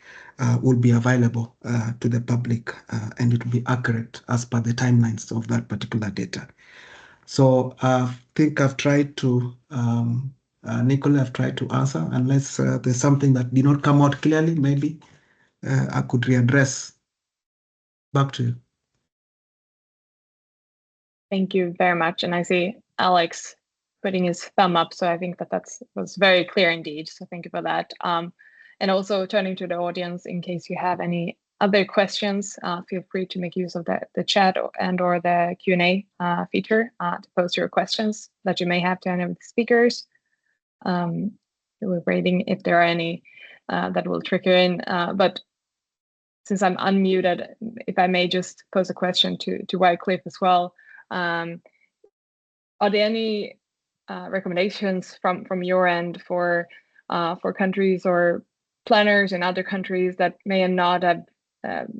will be available to the public, and it will be accurate as per the timelines of that particular data. So I think I've tried to, Nicola, I've tried to answer, unless there's something that did not come out clearly, maybe I could readdress. Back to you. Thank you very much. And I see Alex putting his thumb up, so I think that was very clear indeed. So thank you for that. And also turning to the audience, in case you have any other questions, feel free to make use of the chat or the Q&A feature to post your questions that you may have to any of the speakers. We're waiting if there are any that will trickle in, but since I'm unmuted, if I may just pose a question to Wycliffe as well. Are there any recommendations from your end for countries or planners in other countries that may not have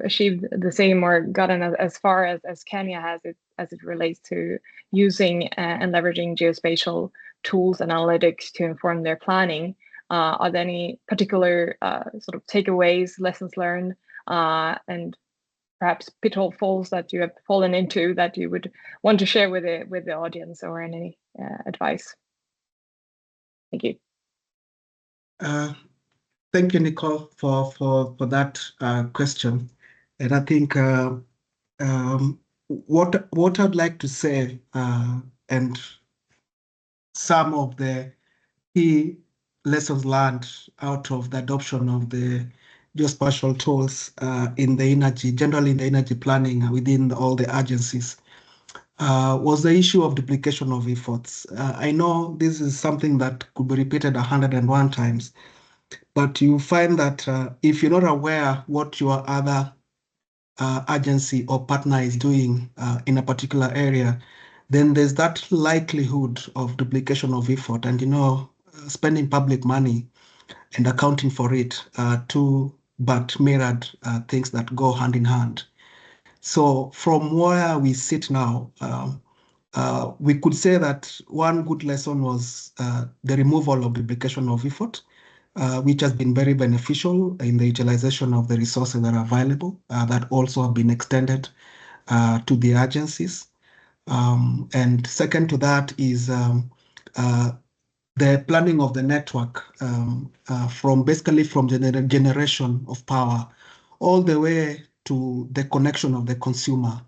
achieved the same or gotten as far as Kenya has as it relates to using and leveraging geospatial tools and analytics to inform their planning? Are there any particular sort of takeaways, lessons learned, and perhaps pitfalls that you have fallen into that you would want to share with the audience, or any advice? Thank you. Thank you, Nicole, for that question. And I think what I'd like to say, and some of the key lessons learned out of the adoption of the geospatial tools in the energy, generally in the energy planning within all the agencies, was the issue of duplication of efforts. I know this is something that could be repeated 101 times, but you find that if you're not aware what your other agency or partner is doing in a particular area, then there's that likelihood of duplication of effort. And spending public money and accounting for it, two but mirrored things that go hand in hand. So from where we sit now, we could say that one good lesson was the removal of duplication of effort, which has been very beneficial in the utilization of the resources that are available, that also have been extended to the agencies. And second to that is the planning of the network, from the generation of power all the way to the connection of the consumer,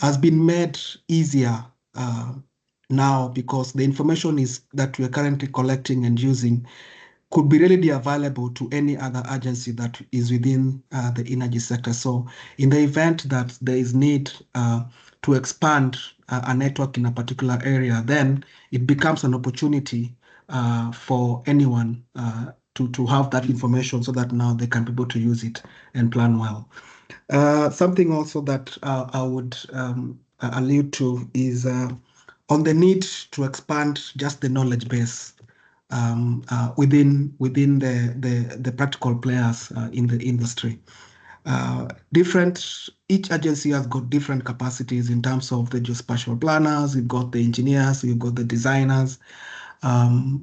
has been made easier now, because the information that we are currently collecting and using could be readily available to any other agency that is within the energy sector. So in the event that there is need to expand a network in a particular area, then it becomes an opportunity for anyone to have that information, so that now they can be able to use it and plan well. Something also that I would allude to is on the need to expand just the knowledge base within the practical players in the industry. Each agency has got different capacities in terms of the geospatial planners. We've got the engineers, we've got the designers,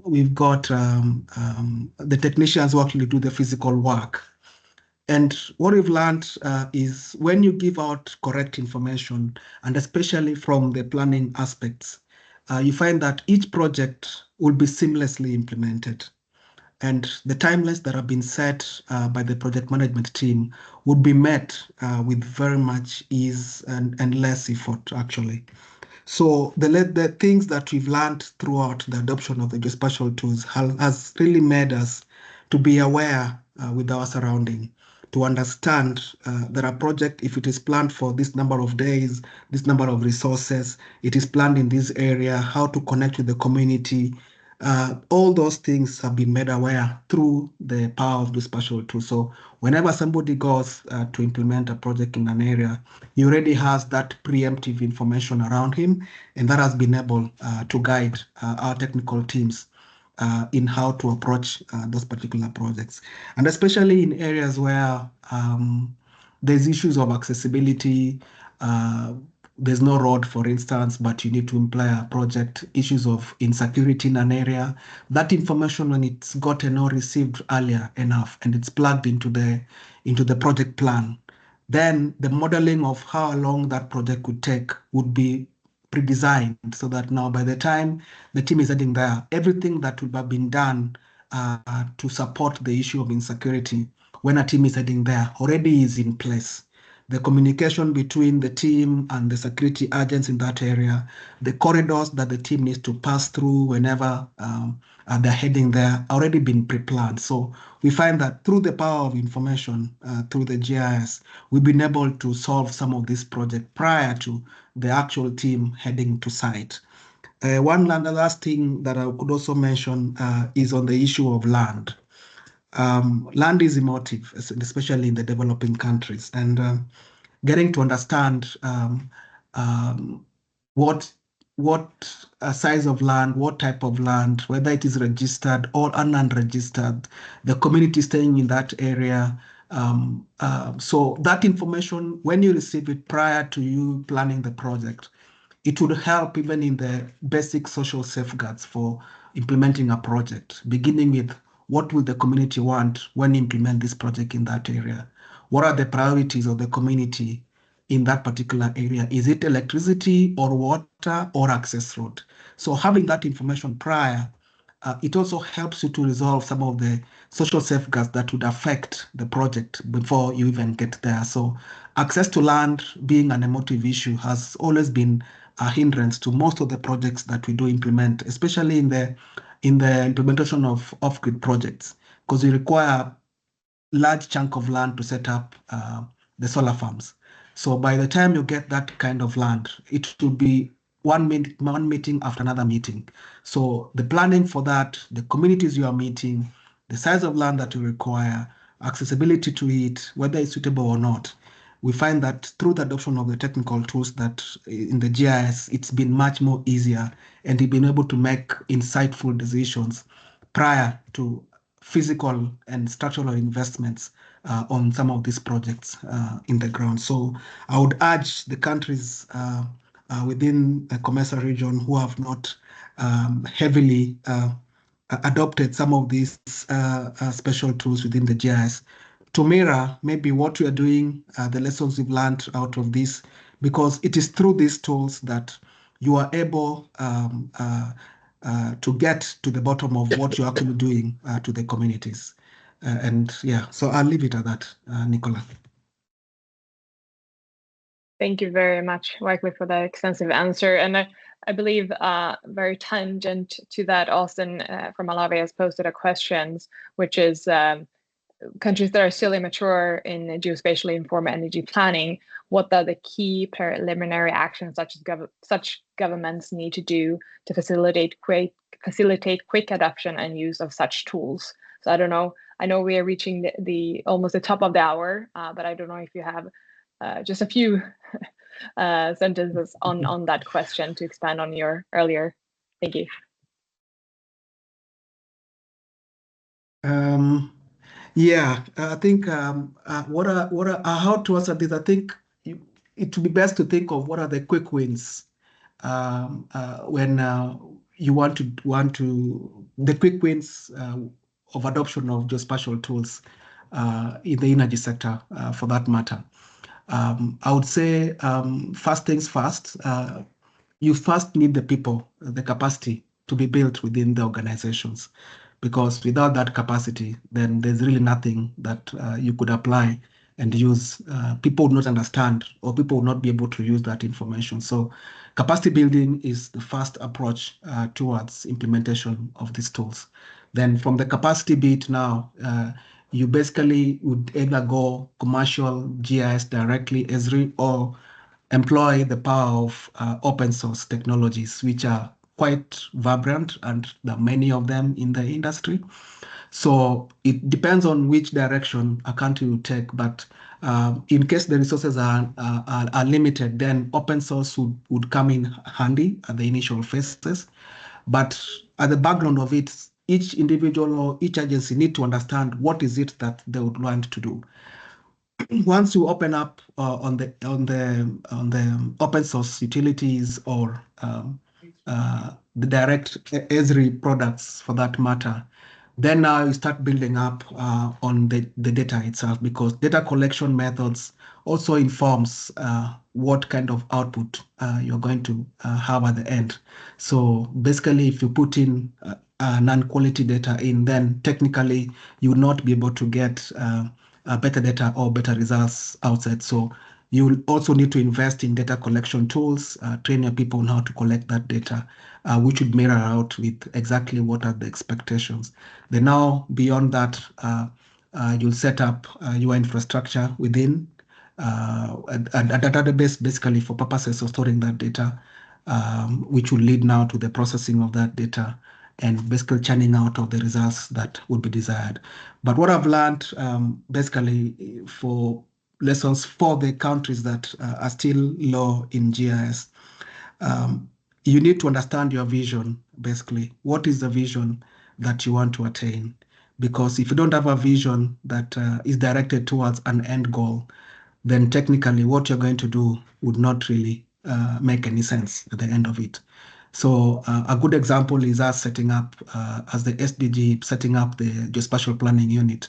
we've got the technicians who actually do the physical work. And what we've learned is when you give out correct information, and especially from the planning aspects, you find that each project will be seamlessly implemented. And the timelines that have been set by the project management team would be met with very much ease and less effort, actually. So the things that we've learned throughout the adoption of the geospatial tools has really made us to be aware with our surrounding. to understand there are projects, if it is planned for this number of days, this number of resources, it is planned in this area, how to connect with the community. All those things have been made aware through the power of the spatial tool. So whenever somebody goes to implement a project in an area, he already has that preemptive information around him, and that has been able to guide our technical teams in how to approach those particular projects. And especially in areas where there's issues of accessibility, there's no road, for instance, but you need to imply a project, issues of insecurity in an area. That information, when it's gotten or received earlier enough and it's plugged into the project plan, then the modeling of how long that project could take would be pre-designed, so that now by the time the team is heading there, everything that would have been done to support the issue of insecurity when a team is heading there already is in place. The communication between the team and the security agents in that area, the corridors that the team needs to pass through whenever they're heading there, already been pre-planned. So we find that through the power of information, through the GIS, we've been able to solve some of this project prior to the actual team heading to site. One last thing that I could also mention is on the issue of land. Land is emotive, especially in the developing countries, and getting to understand what size of land, what type of land, whether it is registered or unregistered, the community staying in that area. So that information, when you receive it prior to you planning the project, it would help even in the basic social safeguards for implementing a project, beginning with what will the community want when you implement this project in that area? What are the priorities of the community in that particular area? Is it electricity or water or access road? So having that information prior, it also helps you to resolve some of the social safeguards that would affect the project before you even get there. So access to land being an emotive issue has always been a hindrance to most of the projects that we do implement, especially in the implementation of off-grid projects, because you require large chunk of land to set up the solar farms. So by the time you get that kind of land, it will be one meeting after another meeting. So the planning for that, the communities you are meeting, the size of land that you require, accessibility to it, whether it's suitable or not, we find that through the adoption of the technical tools that in the GIS, it's been much more easier, and we've been able to make insightful decisions prior to physical and structural investments on some of these projects in the ground. So I would urge the countries within the COMESA region who have not heavily adopted some of these special tools within the GIS to mirror maybe what we are doing, the lessons we've learned out of this, because it is through these tools that you are able to get to the bottom of what you're actually doing to the communities. And yeah, so I'll leave it at that, Nicola. Thank you very much, Wycliffe, for that extensive answer. And I believe very tangent to that, Austin from Malawi has posted a question, which is countries that are still immature in geospatially informed energy planning, what are the key preliminary actions such governments need to do to facilitate quick adoption and use of such tools? So I don't know. I know we are reaching the almost the top of the hour, but I don't know if you have just a few sentences on that question to expand on your earlier. Thank you. Yeah, I think how to answer this, I think it would be best to think of what are the quick wins when you want to the quick wins of adoption of geospatial tools in the energy sector, for that matter. I would say first things first, you first need the people, the capacity to be built within the organizations, because without that capacity, then there's really nothing that you could apply and use. People would not understand, or people would not be able to use that information. So capacity building is the first approach towards implementation of these tools. Then from the capacity bit now, you basically would either go commercial GIS directly, Esri, or employ the power of open source technologies, which are quite vibrant, and there are many of them in the industry. So it depends on which direction a country will take, but in case the resources are limited, then open source would come in handy at the initial phases. But at the background of it, each individual or each agency need to understand what is it that they would want to do. Once you open up on the open source utilities or the direct Esri products for that matter, then now you start building up on the data itself, because data collection methods also informs what kind of output you're going to have at the end. So basically, if you put in non-quality data in, then technically you will not be able to get better data or better results outside. So you will also need to invest in data collection tools, train your people on how to collect that data, which would mirror out with exactly what are the expectations. Then now, beyond that, you'll set up your infrastructure within a database, basically for purposes of storing that data, which will lead now to the processing of that data and basically churning out of the results that would be desired. But what I've learned basically for lessons for the countries that are still low in GIS, you need to understand your vision, basically. What is the vision that you want to attain? Because if you don't have a vision that is directed towards an end goal, then technically what you're going to do would not really make any sense at the end of it. So a good example is us setting up, as the SDG, setting up the Geospatial Planning Unit.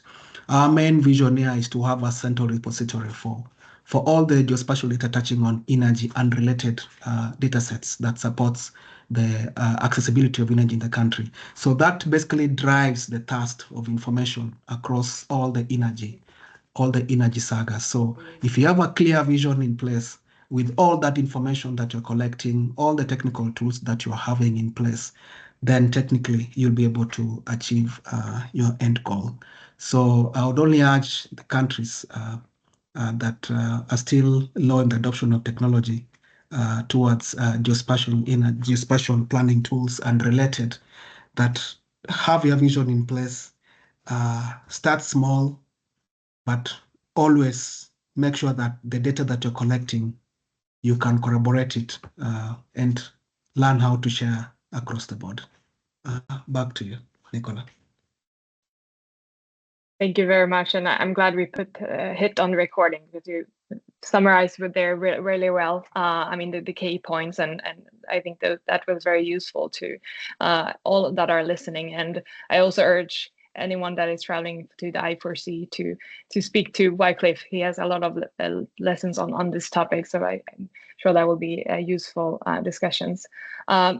Our main vision here is to have a central repository for all the geospatial data touching on energy and related data sets that supports the accessibility of energy in the country. So that basically drives the thirst of information across all the energy sagas. So if you have a clear vision in place, with all that information that you're collecting, all the technical tools that you're having in place, then technically you'll be able to achieve your end goal. So I would only urge the countries that are still low in the adoption of technology towards geospatial planning tools and related, that have your vision in place, start small, but always make sure that the data that you're collecting, you can corroborate it and learn how to share across the board. Back to you, Nicola. Thank you very much, and I'm glad we put hit on the recording, because you summarized there really well. I mean, the key points, and I think that was very useful to all that are listening. And I also urge anyone that is traveling to the I4C to speak to Wycliffe. He has a lot of lessons on this topic, so I'm sure that will be useful discussions.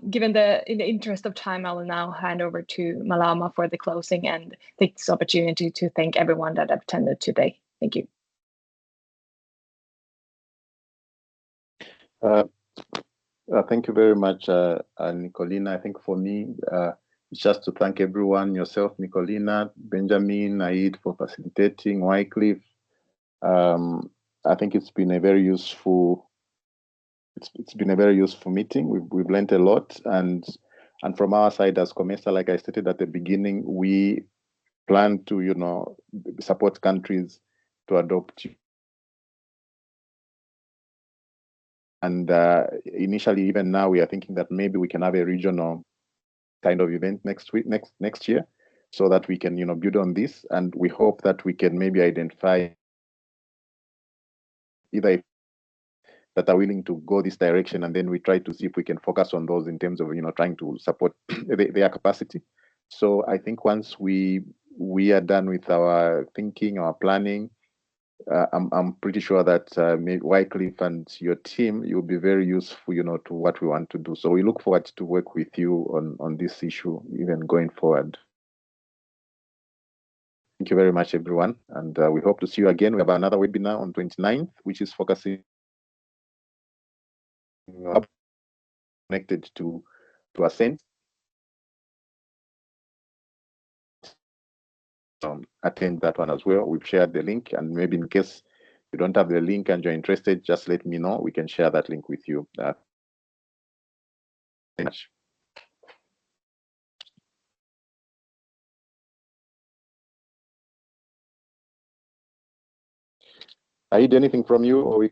Given in the interest of time, I will now hand over to Malama for the closing and take this opportunity to thank everyone that attended today. Thank you. Thank you very much, Nicolina. I think for me, it's just to thank everyone, yourself, Nicolina, Benjamin, Aid, for facilitating, Wycliffe. I think it's been a very useful. It's been a very useful meeting. We've learned a lot, and from our side as COMESA, like I stated at the beginning, we plan to support countries to adopt. And initially, even now, we are thinking that maybe we can have a regional kind of event next year, so that we can build on this, and we hope that we can maybe identify either that are willing to go this direction, and then we try to see if we can focus on those in terms of trying to support their capacity. So I think once we are done with our thinking, our planning, I'm pretty sure that Wycliffe and your team, you'll be very useful, to what we want to do. So we look forward to work with you on this issue, even going forward. Thank you very much, everyone, and we hope to see you again. We have another webinar on 29th, which is focusing connected to ASCENT. attend that one as well. We've shared the link, and maybe in case you don't have the link and you're interested, just let me know. We can share that link with you. Much. I need anything from you, or we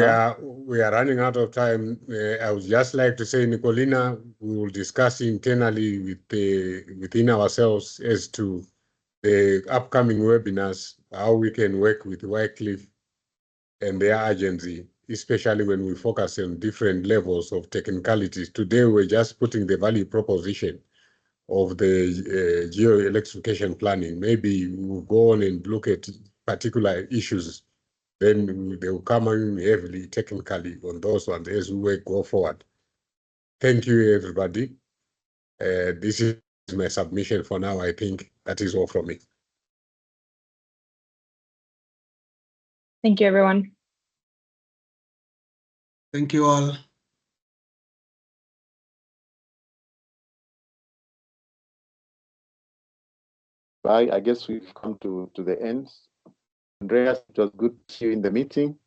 are running out of time. I would just like to say, Nicolina, we will discuss internally within ourselves as to the upcoming webinars, how we can work with Wycliffe and their agency, especially when we focus on different levels of technicalities. Today, we're just putting the value proposition of the geo-electrification planning. Maybe we'll go on and look at particular issues. Then they will come in heavily technically on those ones as we go forward. Thank you, everybody. This is my submission for now. I think that is all from me. Thank you, everyone. Thank you all. Bye. I guess we've come to the end. Andreas, it was good to see you in the meeting.